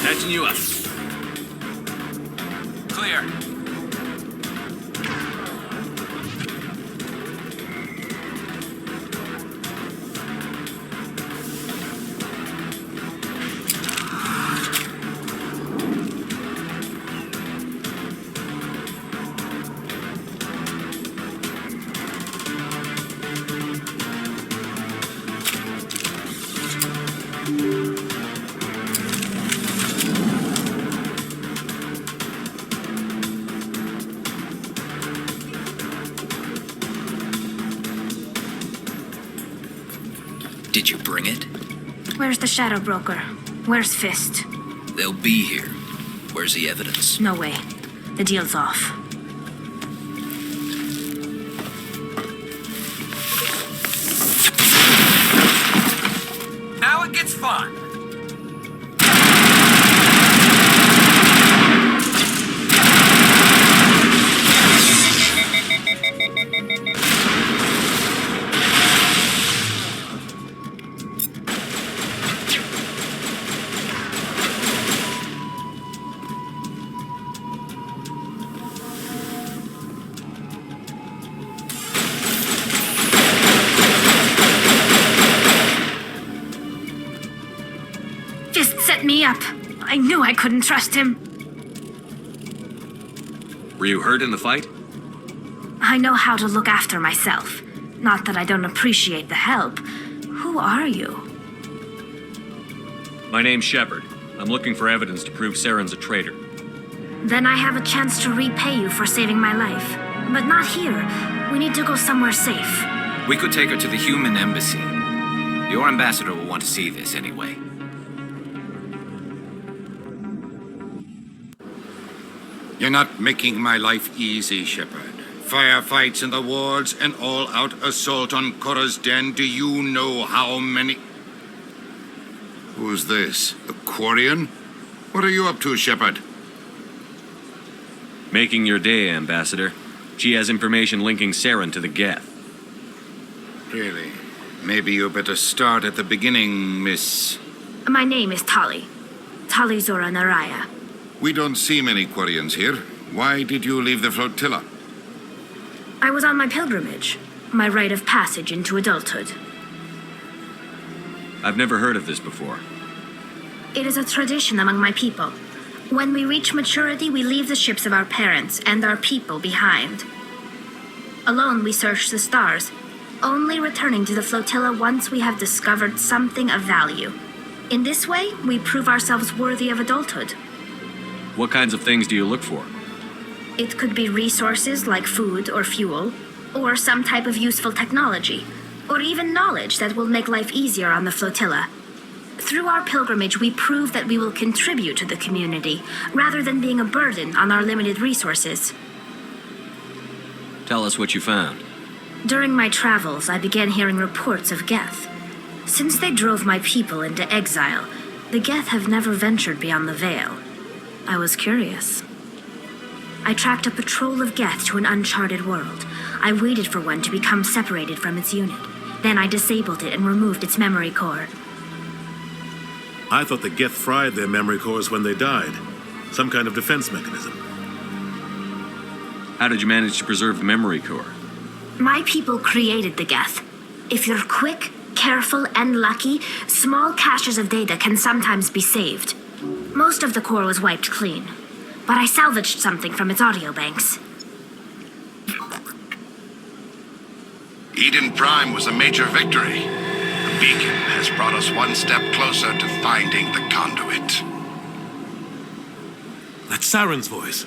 Speaker 15: Catching you up. Clear.
Speaker 1: Did you bring it?
Speaker 23: Where's the Shadow Broker? Where's Fist?
Speaker 1: They'll be here. Where's the evidence?
Speaker 23: No way. The deal's off.
Speaker 15: Now it gets fun.
Speaker 23: Set me up. I knew I couldn't trust him.
Speaker 8: Were you hurt in the fight?
Speaker 23: I know how to look after myself.
Speaker 6: Not that I don't appreciate the help. Who are you?
Speaker 8: My name's Shepard. I'm looking for evidence to prove Saren's a traitor.
Speaker 6: Then I have a chance to repay you for saving my life. But not here. We need to go somewhere safe.
Speaker 1: We could take her to the human embassy. Your ambassador will want to see this anyway.
Speaker 2: You're not making my life easy, Shepard. Firefights in the wards, an all-out assault on Korra's den. Do you know how many... Who's this? A Quarian? What are you up to, Shepard?
Speaker 8: Making your day, Ambassador. She has information linking Saren to the Geth.
Speaker 2: Really? Maybe you better start at the beginning, Miss...
Speaker 6: My name is Tali. Tali Zora Naraya.
Speaker 2: We don't see many Quarians here. Why did you leave the flotilla?
Speaker 6: I was on my pilgrimage. My rite of passage into adulthood.
Speaker 8: I've never heard of this before.
Speaker 6: It is a tradition among my people. When we reach maturity, we leave the ships of our parents and our people behind. Alone, we search the stars, only returning to the flotilla once we have discovered something of value. In this way, we prove ourselves worthy of adulthood.
Speaker 8: What kinds of things do you look for?
Speaker 6: It could be resources like food or fuel, or some type of useful technology, or even knowledge that will make life easier on the flotilla. Through our pilgrimage, we prove that we will contribute to the community, rather than being a burden on our limited resources.
Speaker 8: Tell us what you found.
Speaker 6: During my travels, I began hearing reports of Geth. Since they drove my people into exile, the Geth have never ventured beyond the Veil. I was curious. I tracked a patrol of Geth to an uncharted world. I waited for one to become separated from its unit. Then I disabled it and removed its memory core.
Speaker 11: I thought the Geth fried their memory cores when they died. Some kind of defense mechanism.
Speaker 8: How did you manage to preserve the memory core?
Speaker 6: My people created the Geth. If you're quick, careful, and lucky, small caches of data can sometimes be saved. Most of the core was wiped clean, but I salvaged something from its audio banks.
Speaker 16: Eden Prime was a major victory. The beacon has brought us one step closer to finding the conduit.
Speaker 11: That's Saren's voice.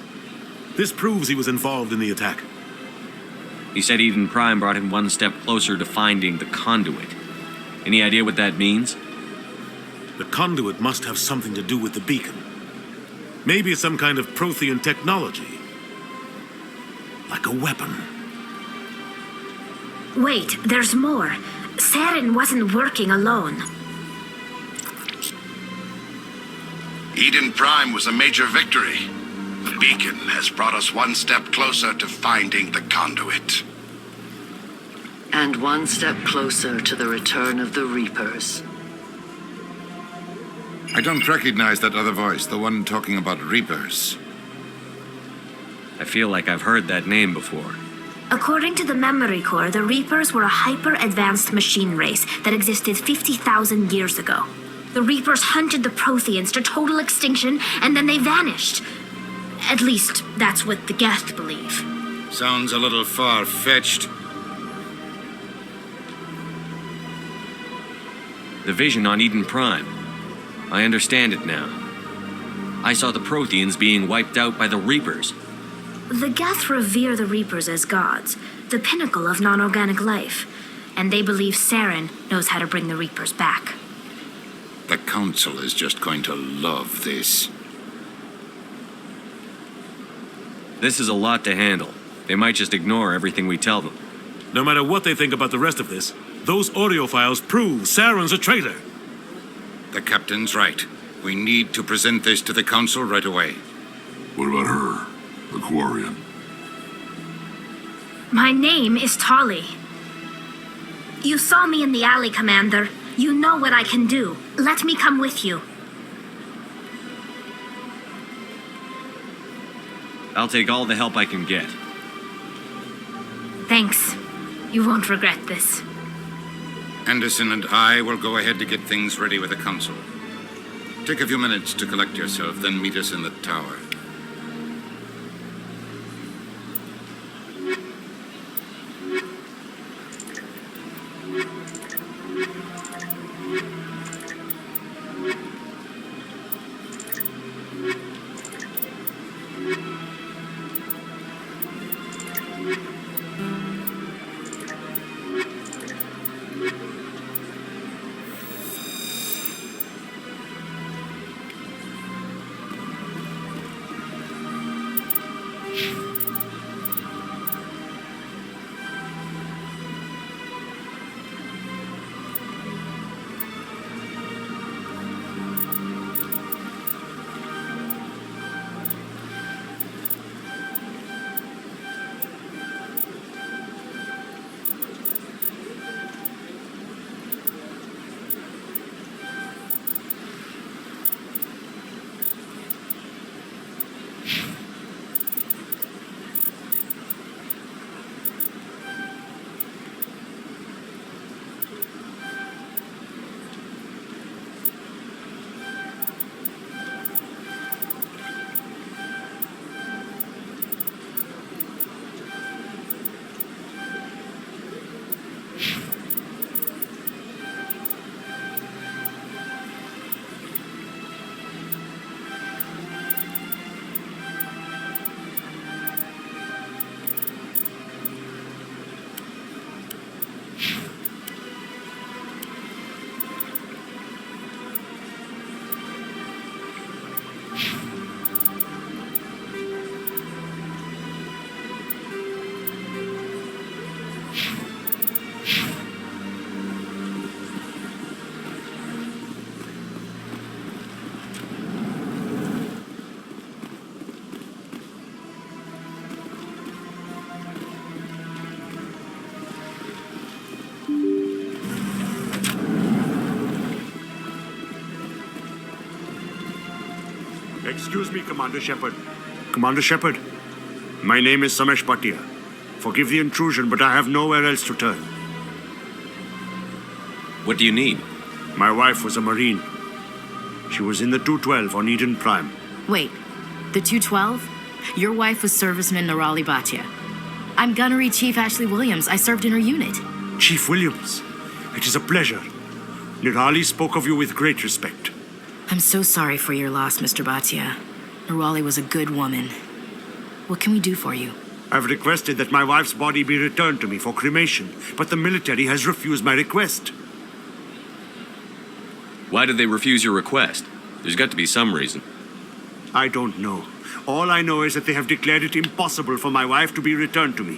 Speaker 11: This proves he was involved in the attack.
Speaker 8: He said Eden Prime brought him one step closer to finding the conduit. Any idea what that means?
Speaker 11: The conduit must have something to do with the beacon. Maybe it's some kind of Prothean technology. Like a weapon.
Speaker 6: Wait, there's more. Saren wasn't working alone.
Speaker 16: Eden Prime was a major victory. The beacon has brought us one step closer to finding the conduit.
Speaker 19: And one step closer to the return of the Reapers.
Speaker 2: I don't recognize that other voice, the one talking about Reapers.
Speaker 8: I feel like I've heard that name before.
Speaker 6: According to the memory core, the Reapers were a hyper-advanced machine race that existed 50,000 years ago. The Reapers hunted the Protheans to total extinction, and then they vanished. At least, that's what the Geth believe.
Speaker 2: Sounds a little far-fetched.
Speaker 8: The vision on Eden Prime. I understand it now. I saw the Protheans being wiped out by the Reapers.
Speaker 6: The Geth revere the Reapers as gods, the pinnacle of non-organic life, and they believe Saren knows how to bring the Reapers back.
Speaker 2: The Council is just going to love this.
Speaker 8: This is a lot to handle. They might just ignore everything we tell them.
Speaker 11: No matter what they think about the rest of this, those audio files prove Saren's a traitor.
Speaker 2: The captain's right. We need to present this to the Council right away.
Speaker 3: What about her? The Quarian?
Speaker 6: My name is Tali. You saw me in the alley, Commander. You know what I can do. Let me come with you.
Speaker 8: I'll take all the help I can get.
Speaker 6: Thanks. You won't regret this.
Speaker 2: Anderson and I will go ahead to get things ready with the Council. Take a few minutes to collect yourself, then meet us in the tower.
Speaker 4: Excuse me, Commander Shepard. Commander Shepard, my name is Samesh Bhatia. Forgive the intrusion, but I have nowhere else to turn.
Speaker 8: What do you need?
Speaker 4: My wife was a Marine. She was in the 212 on Eden Prime.
Speaker 13: Wait, the 212? Your wife was serviceman Nirali Bhatia. I'm Gunnery Chief Ashley Williams. I served in her unit.
Speaker 4: Chief Williams, it is a pleasure. Nirali spoke of you with great respect.
Speaker 13: I'm so sorry for your loss, Mr. Bhatia. Nirali was a good woman. What can we do for you?
Speaker 4: I've requested that my wife's body be returned to me for cremation, but the military has refused my request.
Speaker 8: Why did they refuse your request? There's got to be some reason.
Speaker 4: I don't know. All I know is that they have declared it impossible for my wife to be returned to me.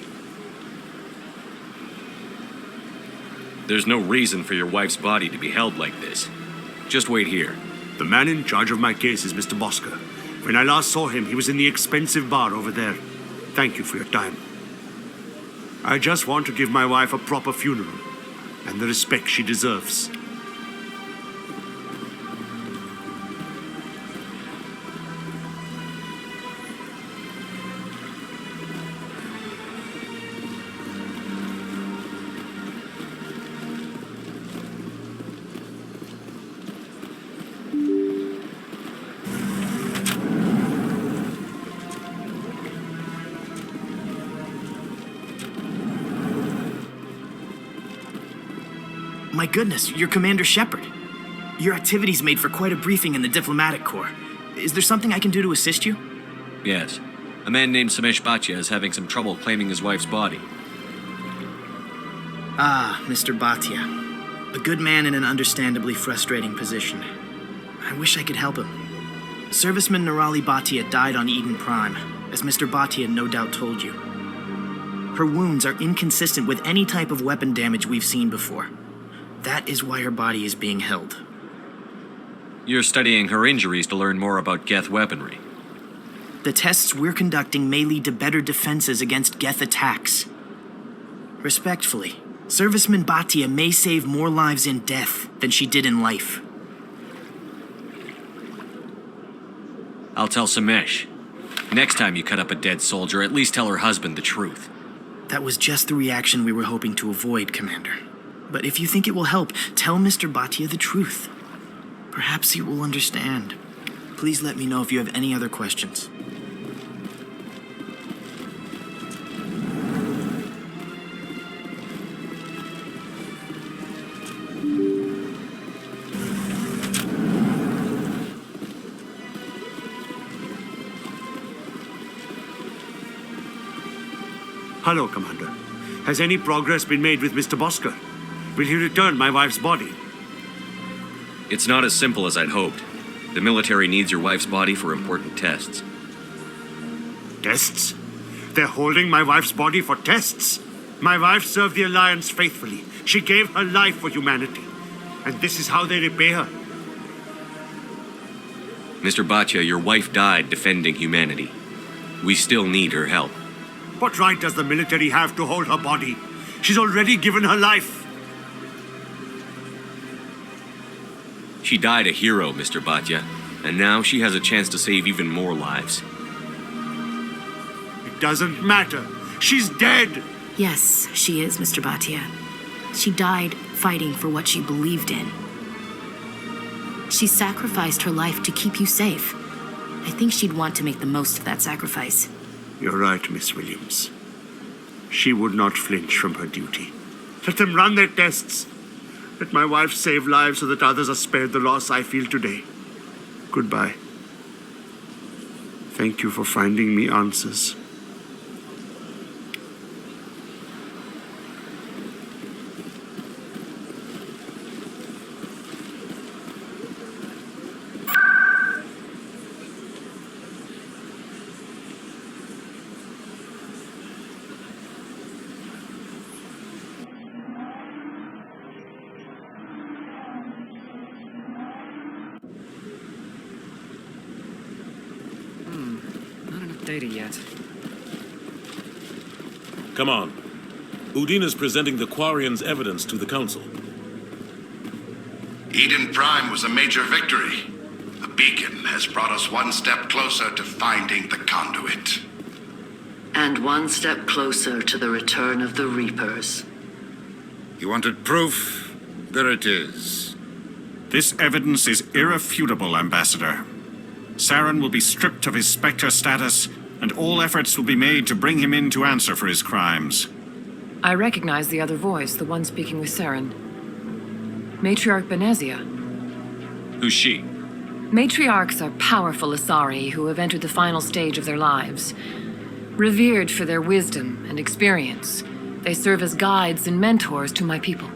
Speaker 8: There's no reason for your wife's body to be held like this. Just wait here.
Speaker 4: The man in charge of my case is Mr. Bosker. When I last saw him, he was in the expensive bar over there. Thank you for your time. I just want to give my wife a proper funeral and the respect she deserves.
Speaker 7: My goodness, you're Commander Shepard. Your activities made for quite a briefing in the diplomatic corps. Is there something I can do to assist you?
Speaker 8: Yes. A man named Samesh Bhatia is having some trouble claiming his wife's body.
Speaker 7: Ah, Mr. Bhatia. A good man in an understandably frustrating position. I wish I could help him. Serviceman Nirali Bhatia died on Eden Prime, as Mr. Bhatia no doubt told you. Her wounds are inconsistent with any type of weapon damage we've seen before. That is why her body is being held.
Speaker 8: You're studying her injuries to learn more about Geth weaponry.
Speaker 7: The tests we're conducting may lead to better defenses against Geth attacks. Respectfully, Serviceman Bhatia may save more lives in death than she did in life.
Speaker 8: I'll tell Samesh. Next time you cut up a dead soldier, at least tell her husband the truth.
Speaker 7: That was just the reaction we were hoping to avoid, Commander. But if you think it will help, tell Mr. Bhatia the truth. Perhaps he will understand. Please let me know if you have any other questions.
Speaker 4: Hello, Commander. Has any progress been made with Mr. Bosker? Will he return my wife's body?
Speaker 8: It's not as simple as I'd hoped. The military needs your wife's body for important tests.
Speaker 4: Tests? They're holding my wife's body for tests? My wife served the Alliance faithfully. She gave her life for humanity. And this is how they repay her.
Speaker 8: Mr. Bhatia, your wife died defending humanity. We still need her help.
Speaker 4: What right does the military have to hold her body? She's already given her life.
Speaker 8: She died a hero, Mr. Bhatia, and now she has a chance to save even more lives.
Speaker 4: It doesn't matter. She's dead.
Speaker 13: Yes, she is, Mr. Bhatia. She died fighting for what she believed in. She sacrificed her life to keep you safe. I think she'd want to make the most of that sacrifice.
Speaker 4: You're right, Miss Williams. She would not flinch from her duty. Let them run their tests. Let my wife save lives so that others are spared the loss I feel today. Goodbye. Thank you for finding me answers.
Speaker 14: data yet.
Speaker 11: Come on. Udina's presenting the Quarians' evidence to the Council.
Speaker 16: Eden Prime was a major victory. The beacon has brought us one step closer to finding the conduit.
Speaker 19: And one step closer to the return of the Reapers.
Speaker 2: You wanted proof? There it is.
Speaker 10: This evidence is irrefutable, Ambassador. Saren will be stripped of his Spectre status, and all efforts will be made to bring him in to answer for his crimes.
Speaker 9: I recognize the other voice, the one speaking with Saren. Matriarch Benezia.
Speaker 8: Who's she?
Speaker 9: Matriarchs are powerful Asari who have entered the final stage of their lives. Revered for their wisdom and experience, they serve as guides and mentors to my people.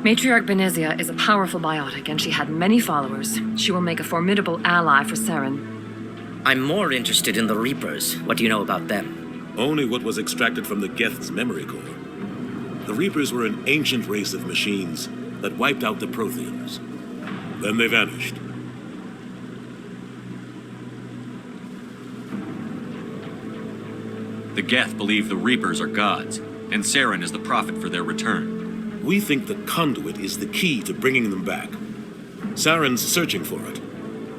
Speaker 9: Matriarch Benezia is a powerful biotic, and she had many followers. She will make a formidable ally for Saren.
Speaker 20: I'm more interested in the Reapers. What do you know about them?
Speaker 11: Only what was extracted from the Geth's memory core. The Reapers were an ancient race of machines that wiped out the Protheans. Then they vanished.
Speaker 8: The Geth believe the Reapers are gods, and Saren is the prophet for their return.
Speaker 11: We think the conduit is the key to bringing them back. Saren's searching for it.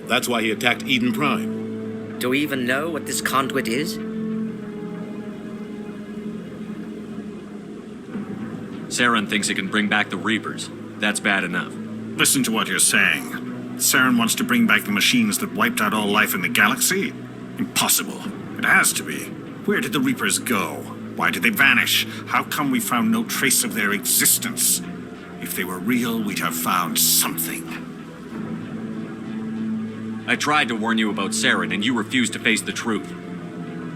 Speaker 11: That's why he attacked Eden Prime.
Speaker 20: Do we even know what this conduit is?
Speaker 8: Saren thinks it can bring back the Reapers. That's bad enough.
Speaker 10: Listen to what you're saying. Saren wants to bring back the machines that wiped out all life in the galaxy? Impossible. It has to be. Where did the Reapers go? Why did they vanish? How come we found no trace of their existence? If they were real, we'd have found something.
Speaker 8: I tried to warn you about Saren, and you refused to face the truth.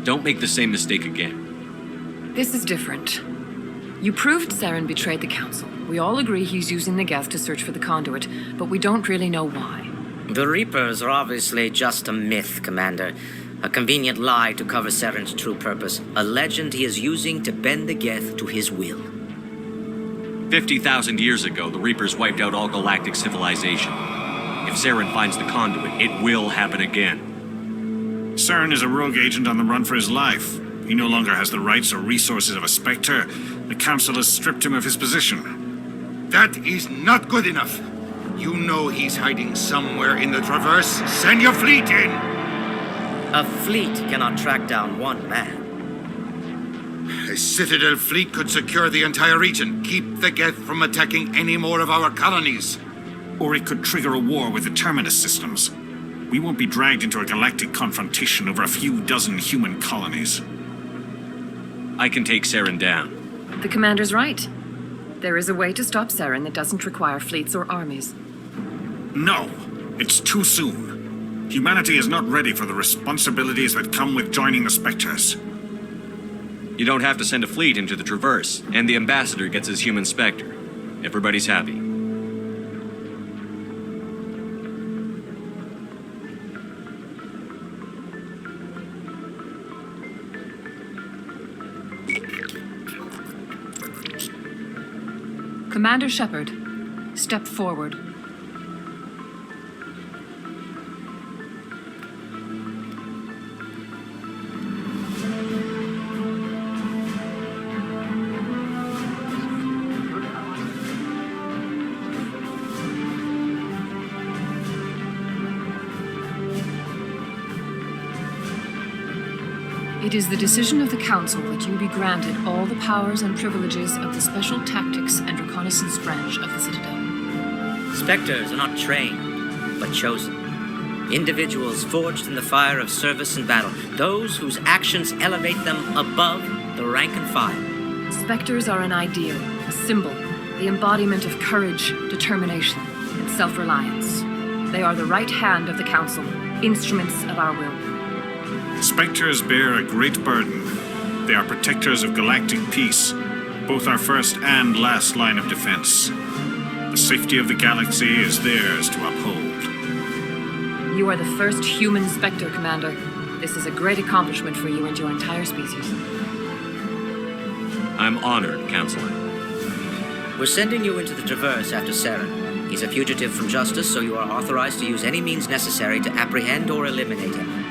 Speaker 8: Don't make the same mistake again.
Speaker 9: This is different. You proved Saren betrayed the Council. We all agree he's using the Geth to search for the conduit, but we don't really know why.
Speaker 20: The Reapers are obviously just a myth, Commander. A convenient lie to cover Saren's true purpose. A legend he is using to bend the Geth to his will.
Speaker 8: 50,000 years ago, the Reapers wiped out all galactic civilization. If Saren finds the conduit, it will happen again.
Speaker 10: Saren is a rogue agent on the run for his life. He no longer has the rights or resources of a Spectre. The Council has stripped him of his position.
Speaker 2: That is not good enough. You know he's hiding somewhere in the Traverse. Send your fleet in!
Speaker 20: A fleet cannot track down one man.
Speaker 2: A Citadel fleet could secure the entire region, keep the Geth from attacking any more of our colonies.
Speaker 10: Or it could trigger a war with the Terminus systems. We won't be dragged into a galactic confrontation over a few dozen human colonies.
Speaker 8: I can take Saren down.
Speaker 9: The Commander's right. There is a way to stop Saren that doesn't require fleets or armies.
Speaker 10: No, it's too soon. Humanity is not ready for the responsibilities that come with joining the Spectres.
Speaker 8: You don't have to send a fleet into the Traverse, and the Ambassador gets his human Spectre. Everybody's happy.
Speaker 9: Commander Shepard, step forward. It is the decision of the Council that you be granted all the powers and privileges of the Special Tactics and Reconnaissance Branch of the Citadel.
Speaker 20: Spectres are not trained, but chosen. Individuals forged in the fire of service and battle. Those whose actions elevate them above the rank and file.
Speaker 9: Spectres are an ideal, a symbol, the embodiment of courage, determination, and self-reliance. They are the right hand of the Council, instruments of our will.
Speaker 10: Spectres bear a great burden. They are protectors of galactic peace, both our first and last line of defense. The safety of the galaxy is theirs to uphold.
Speaker 9: You are the first human Spectre, Commander. This is a great accomplishment for you and your entire species.
Speaker 8: I'm honored, Counselor.
Speaker 20: We're sending you into the Traverse after Saren. He's a fugitive from justice, so you are authorized to use any means necessary to apprehend or eliminate him.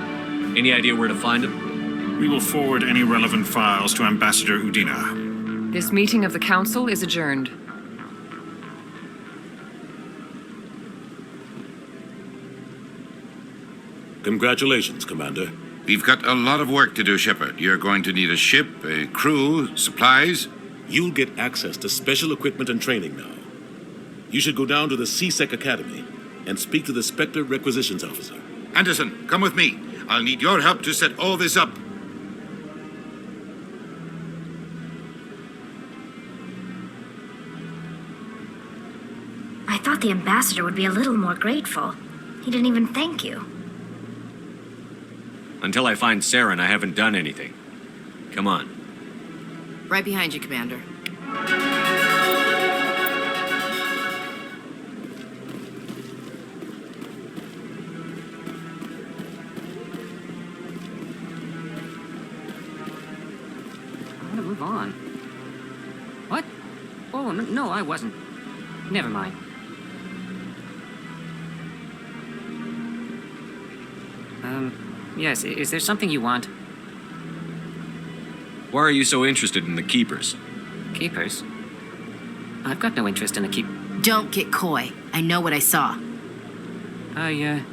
Speaker 8: Any idea where to find him?
Speaker 10: We will forward any relevant files to Ambassador Udina.
Speaker 9: This meeting of the Council is adjourned.
Speaker 11: Congratulations, Commander.
Speaker 2: We've got a lot of work to do, Shepard. You're going to need a ship, a crew, supplies.
Speaker 11: You'll get access to special equipment and training now. You should go down to the C-Sec Academy and speak to the Spectre Requisitions Officer.
Speaker 2: Anderson, come with me. I'll need your help to set all this up.
Speaker 6: I thought the ambassador would be a little more grateful. He didn't even thank you.
Speaker 8: Until I find Saren, I haven't done anything. Come on.
Speaker 13: Right behind you, Commander.
Speaker 14: I want to move on. What? Oh, no, I wasn't. Never mind. Yes, is there something you want?
Speaker 8: Why are you so interested in the Keepers?
Speaker 14: Keepers? I've got no interest in the keep...
Speaker 13: Don't get coy. I know what I saw.
Speaker 14: I'm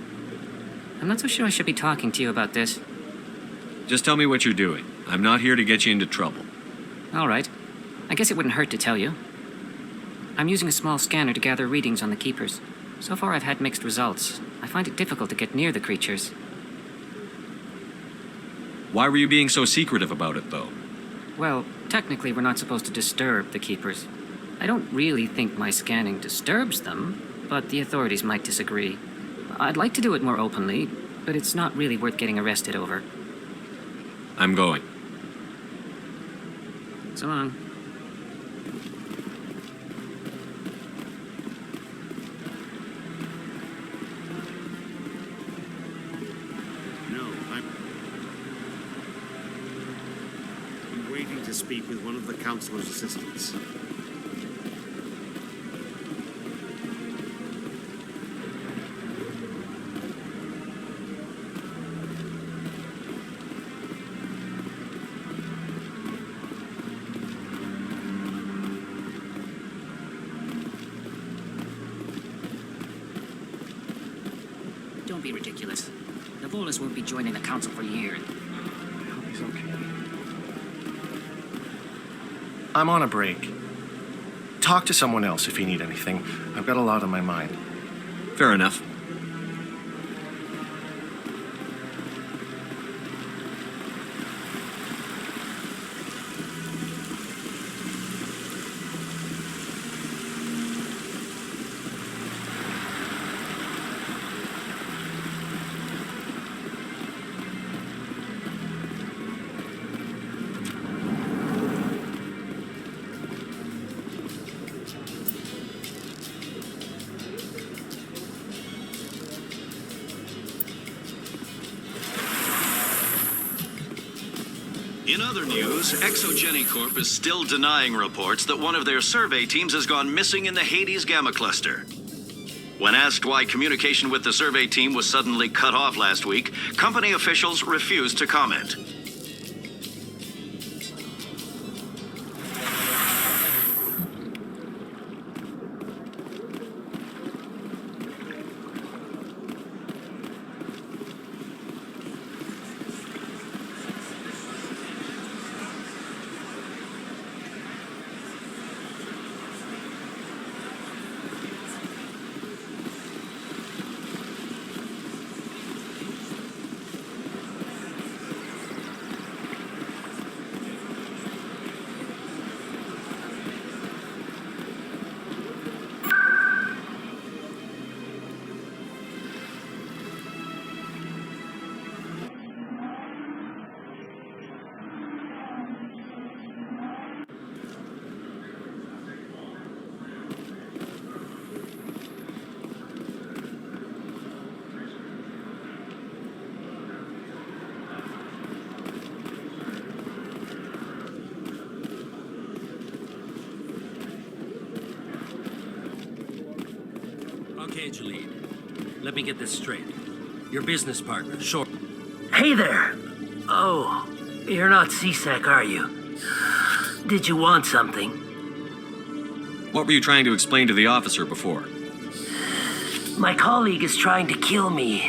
Speaker 14: not so sure I should be talking to you about this.
Speaker 8: Just tell me what you're doing. I'm not here to get you into trouble.
Speaker 14: All right. I guess it wouldn't hurt to tell you. I'm using a small scanner to gather readings on the Keepers. So far I've had mixed results. I find it difficult to get near the creatures.
Speaker 8: Why were you being so secretive about it, though?
Speaker 14: Well, technically we're not supposed to disturb the Keepers. I don't really think my scanning disturbs them, but the authorities might disagree. I'd like to do it more openly, but it's not really worth getting arrested over.
Speaker 8: I'm going.
Speaker 14: So long.
Speaker 4: I'm waiting to speak with one of the Councilor's assistants.
Speaker 14: Don't be ridiculous. The Volus won't be joining the Council for years. I hope he's okay.
Speaker 12: I'm on a break. Talk to someone else if you need anything. I've got a lot on my mind.
Speaker 8: Fair enough.
Speaker 17: In other news, Exogeny Corp is still denying reports that one of their survey teams has gone missing in the Hades Gamma Cluster. When asked why communication with the survey team was suddenly cut off last week, company officials refused to comment.
Speaker 5: Okay, Jalid. Let me get this straight. Your business partner, sure.
Speaker 7: Hey there! Oh,
Speaker 18: You're not CSEC, are you? Did you want something?
Speaker 8: What were you trying to explain to the officer before?
Speaker 18: My colleague is trying to kill me,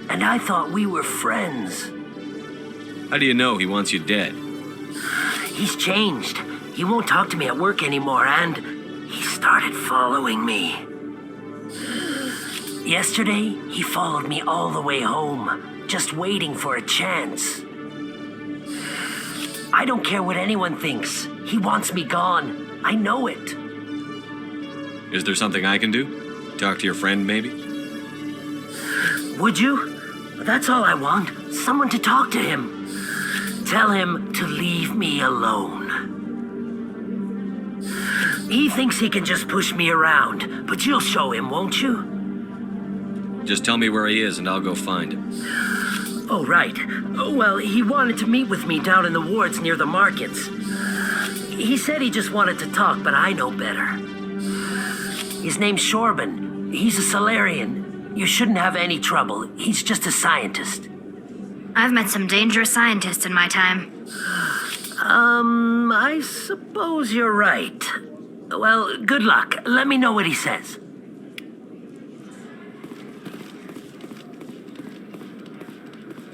Speaker 18: and I thought we were friends.
Speaker 8: How do you know he wants you dead?
Speaker 18: He's changed. He won't talk to me at work anymore, and he started following me. Yesterday, he followed me all the way home, just waiting for a chance. I don't care what anyone thinks. He wants me gone. I know it.
Speaker 8: Is there something I can do? Talk to your friend, maybe?
Speaker 18: Would you? That's all I want. Someone to talk to him. Tell him to leave me alone. He thinks he can just push me around, but you'll show him, won't you?
Speaker 8: Just tell me where he is and I'll go find him.
Speaker 18: Oh, right. Well, he wanted to meet with me down in the wards near the markets. He said he just wanted to talk, but I know better. His name's Shorban. He's a Solarian. You shouldn't have any trouble. He's just a scientist.
Speaker 6: I've met some dangerous scientists in my time.
Speaker 18: I suppose you're right. Well, good luck. Let me know what he says.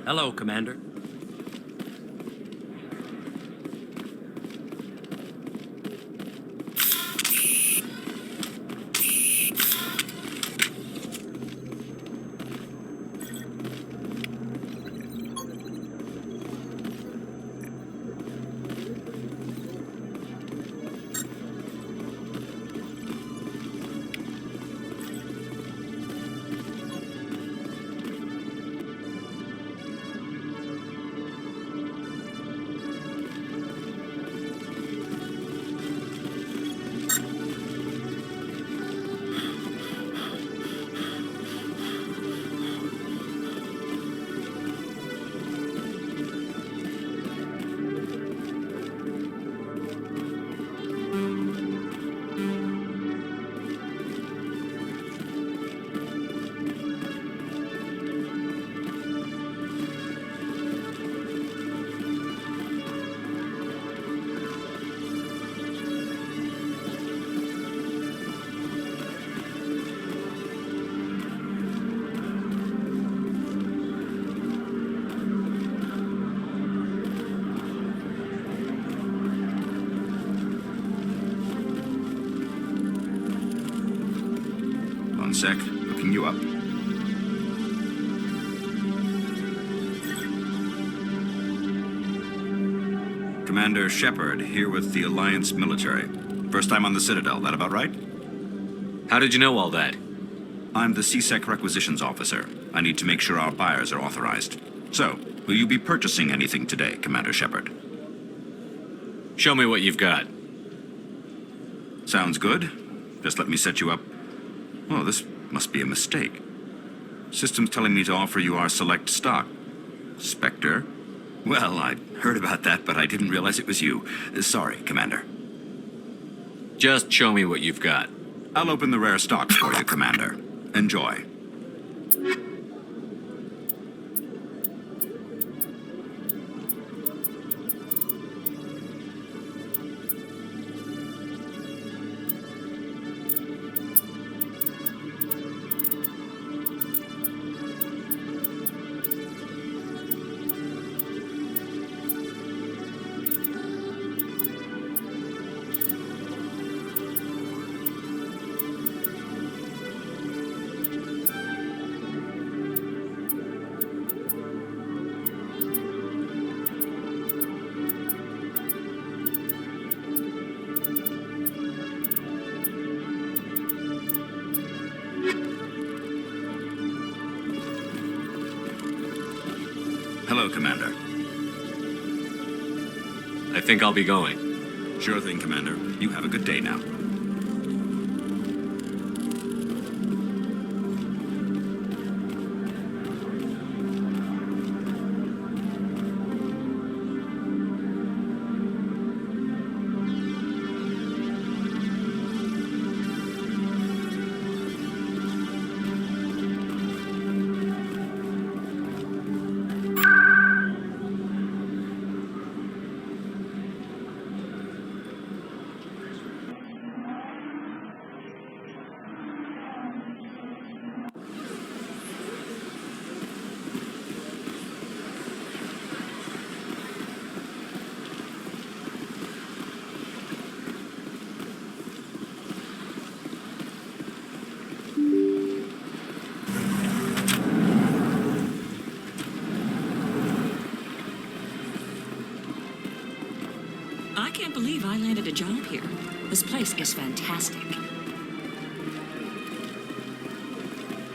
Speaker 5: Hello, Commander.
Speaker 21: Sec, looking you up. Commander Shepard, here with the Alliance military. First time on the Citadel, that about right?
Speaker 8: How did you know all that?
Speaker 21: I'm the CSEC requisitions officer. I need to make sure our buyers are authorized. So, will you be purchasing anything today, Commander Shepard?
Speaker 8: Show me what you've got.
Speaker 21: Sounds good. Just let me set you up. Oh, this must be a mistake. System's telling me to offer you our select stock. Spectre? Well, I'd heard about that, but I didn't realize it was you. Sorry, Commander.
Speaker 8: Just show me what you've got.
Speaker 21: I'll open the rare stocks for you, Commander. Enjoy. Hello, Commander.
Speaker 8: I think I'll be going.
Speaker 21: Sure thing, Commander. You have a good day now.
Speaker 15: I can't believe I landed a job here. This place is fantastic.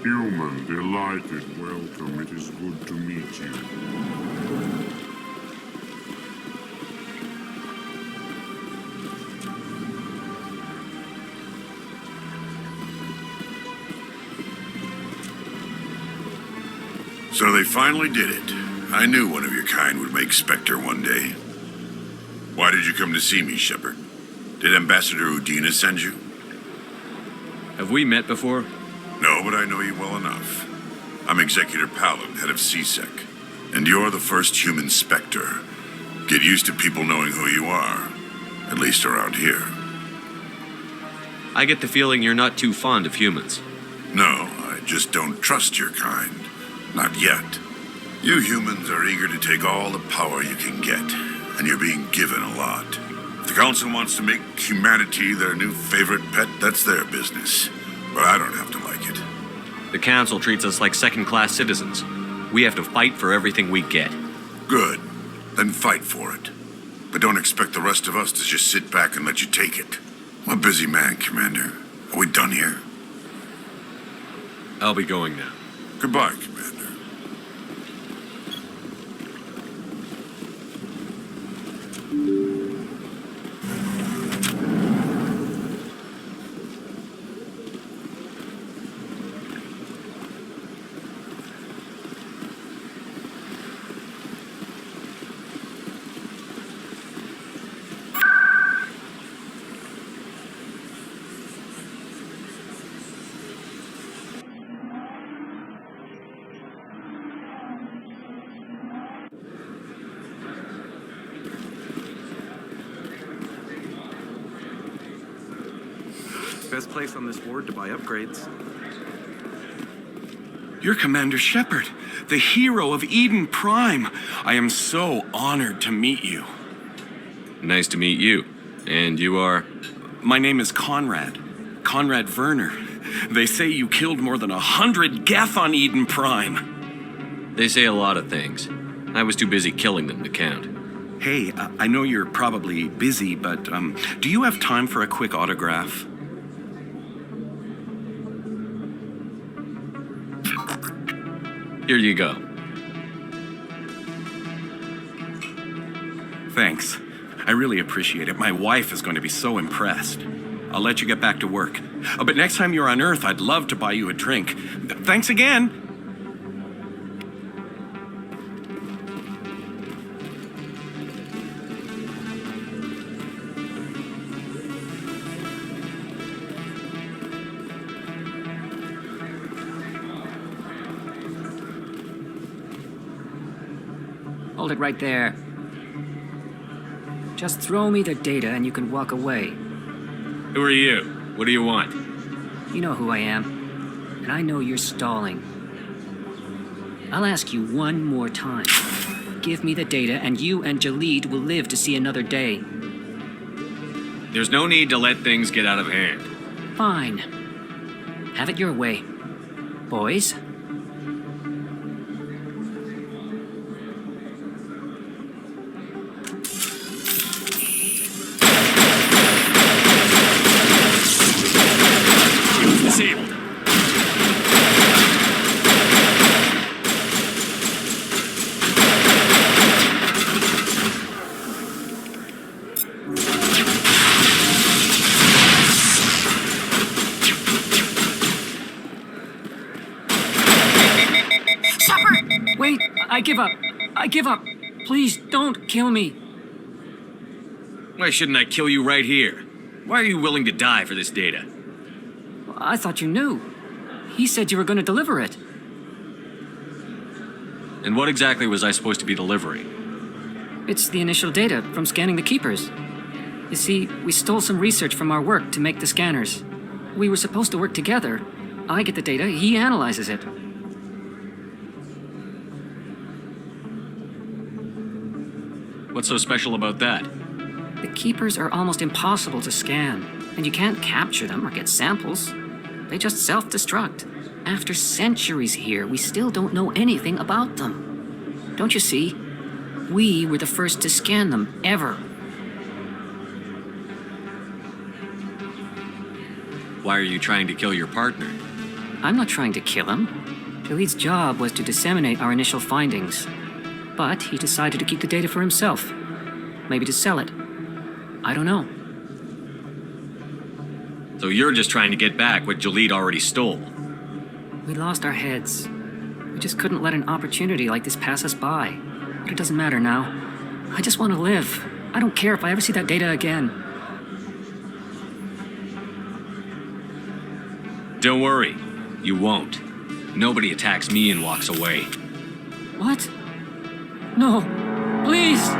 Speaker 3: Human, delighted. Welcome. It is good to meet you.
Speaker 22: So they finally did it. I knew one of your kind would make Spectre one day. Why did you come to see me, Shepard? Did Ambassador Udina send you?
Speaker 8: Have we met before?
Speaker 22: No, but I know you well enough. I'm Executor Palin, head of CSEC. And you're the first human Spectre. Get used to people knowing who you are. At least around here.
Speaker 8: I get the feeling you're not too fond of humans.
Speaker 22: No, I just don't trust your kind. Not yet. You humans are eager to take all the power you can get, and you're being given a lot. If the Council wants to make humanity their new favorite pet, that's their business. But I don't have to like it.
Speaker 8: The Council treats us like second-class citizens. We have to fight for everything we get.
Speaker 22: Good. Then fight for it. But don't expect the rest of us to just sit back and let you take it. I'm a busy man, Commander. Are we done here?
Speaker 8: I'll be going now.
Speaker 22: Goodbye, Commander.
Speaker 23: Best place on this board to buy upgrades.
Speaker 24: You're Commander Shepard, the hero of Eden Prime. I am so honored to meet you.
Speaker 8: Nice to meet you. And you are?
Speaker 24: My name is Conrad. Conrad Werner. They say you killed more than 100 Geth on Eden Prime.
Speaker 8: They say a lot of things. I was too busy killing them to count.
Speaker 24: Hey, I know you're probably busy, but do you have time for a quick autograph?
Speaker 8: Here you go.
Speaker 24: Thanks. I really appreciate it. My wife is going to be so impressed. I'll let you get back to work. Oh, but next time you're on Earth, I'd love to buy you a drink. Thanks again.
Speaker 14: Hold it right there. Just throw me the data and you can walk away.
Speaker 8: Who are you? What do you want?
Speaker 14: You know who I am, and I know you're stalling. I'll ask you one more time. Give me the data and you and Jalid will live to see another day.
Speaker 8: There's no need to let things get out of hand.
Speaker 14: Fine. Have it your way. Boys?
Speaker 24: Disabled.
Speaker 14: Shepard! Wait, I give up. I give up. Please don't kill me.
Speaker 8: Why shouldn't I kill you right here? Why are you willing to die for this data?
Speaker 14: I thought you knew. He said you were going to deliver it.
Speaker 8: And what exactly was I supposed to be delivering?
Speaker 14: It's the initial data from scanning the Keepers. You see, we stole some research from our work to make the scanners. We were supposed to work together. I get the data, he analyzes it.
Speaker 8: What's so special about that?
Speaker 14: The Keepers are almost impossible to scan, and you can't capture them or get samples. They just self-destruct. After centuries here, we still don't know anything about them. Don't you see? We were the first to scan them, ever.
Speaker 8: Why are you trying to kill your partner?
Speaker 14: I'm not trying to kill him. Khalid's job was to disseminate our initial findings. But he decided to keep the data for himself. Maybe to sell it. I don't know.
Speaker 8: So you're just trying to get back what Jalid already stole.
Speaker 14: We lost our heads. We just couldn't let an opportunity like this pass us by. But it doesn't matter now. I just want to live. I don't care if I ever see that data again.
Speaker 8: Don't worry. You won't. Nobody attacks me and walks away.
Speaker 14: What? No. Please!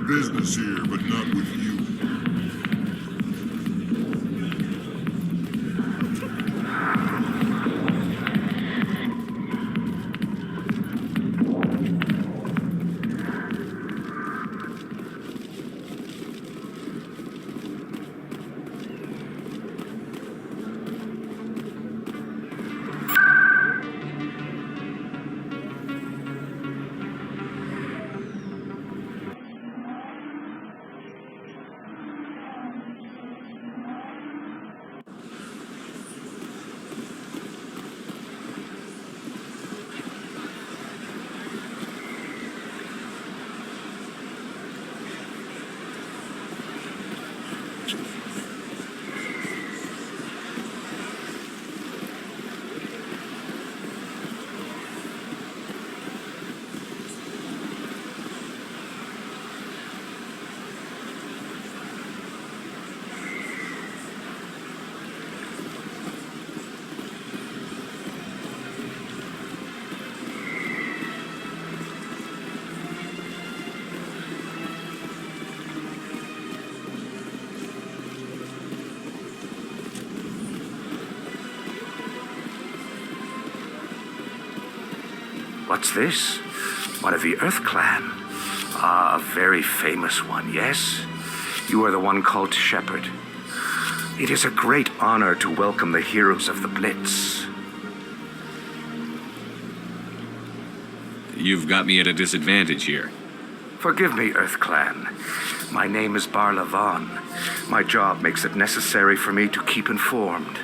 Speaker 3: Business here, but not with you.
Speaker 1: What's this? One of the Earth Clan. Ah, a very famous one, yes? You are the one called Shepard. It is a great honor to welcome the heroes of the Blitz.
Speaker 8: You've got me at a disadvantage here.
Speaker 1: Forgive me, Earth Clan. My name is Barla Vaughn. My job makes it necessary for me to keep informed.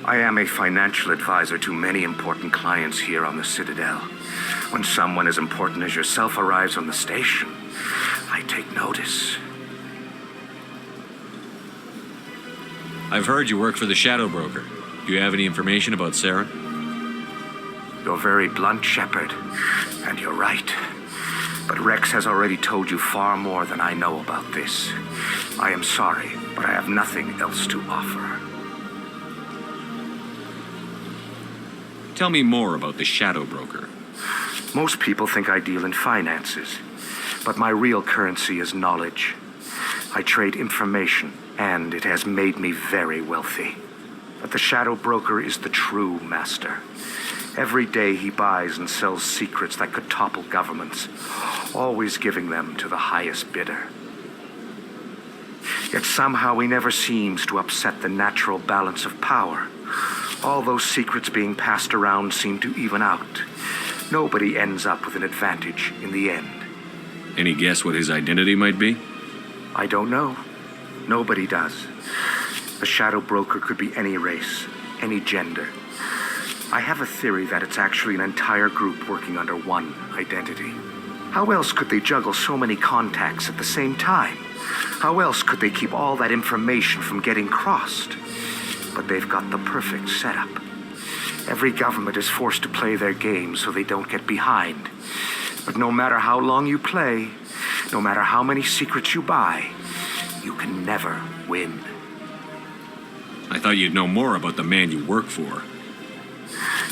Speaker 1: I am a financial advisor to many important clients here on the Citadel. When someone as important as yourself arrives on the station, I take notice.
Speaker 8: I've heard you work for the Shadow Broker. Do you have any information about Sarah?
Speaker 1: You're very blunt, Shepard, and you're right. But Rex has already told you far more than I know about this. I am sorry, but I have nothing else to offer.
Speaker 8: Tell me more about the Shadow Broker.
Speaker 1: Most people think I deal in finances, but my real currency is knowledge. I trade information, and it has made me very wealthy. But the Shadow Broker is the true master. Every day he buys and sells secrets that could topple governments, always giving them to the highest bidder. Yet somehow he never seems to upset the natural balance of power. All those secrets being passed around seem to even out. Nobody ends up with an advantage in the end.
Speaker 8: Any guess what his identity might be?
Speaker 1: I don't know. Nobody does. The Shadow Broker could be any race, any gender. I have a theory that it's actually an entire group working under one identity. How else could they juggle so many contacts at the same time? How else could they keep all that information from getting crossed? But they've got the perfect setup. Every government is forced to play their game so they don't get behind. But no matter how long you play, no matter how many secrets you buy, you can never win.
Speaker 8: I thought you'd know more about the man you work for.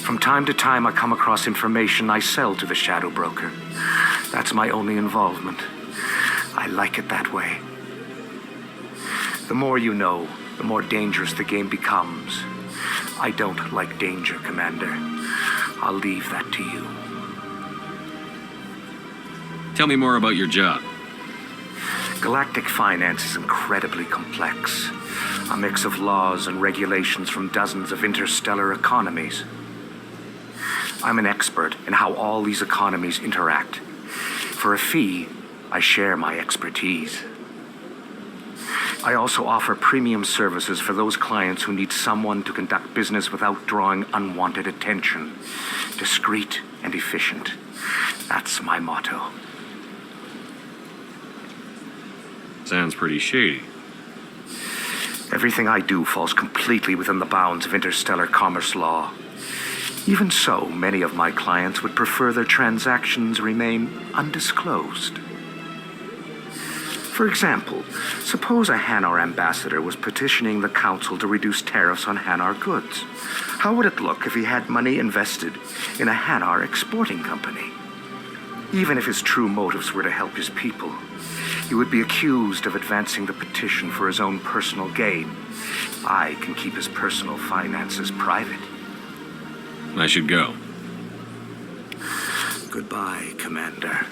Speaker 1: From time to time, I come across information I sell to the Shadow Broker. That's my only involvement. I like it that way. The more you know, the more dangerous the game becomes. I don't like danger, Commander. I'll leave that to you.
Speaker 8: Tell me more about your job.
Speaker 1: Galactic finance is incredibly complex. A mix of laws and regulations from dozens of interstellar economies. I'm an expert in how all these economies interact. For a fee, I share my expertise. I also offer premium services for those clients who need someone to conduct business without drawing unwanted attention. Discreet and efficient. That's my motto.
Speaker 8: Sounds pretty shady.
Speaker 1: Everything I do falls completely within the bounds of interstellar commerce law. Even so, many of my clients would prefer their transactions remain undisclosed. For example, suppose a Hanar ambassador was petitioning the council to reduce tariffs on Hanar goods. How would it look if he had money invested in a Hanar exporting company? Even if his true motives were to help his people, he would be accused of advancing the petition for his own personal gain. I can keep his personal finances private.
Speaker 8: I should go.
Speaker 1: Goodbye, Commander.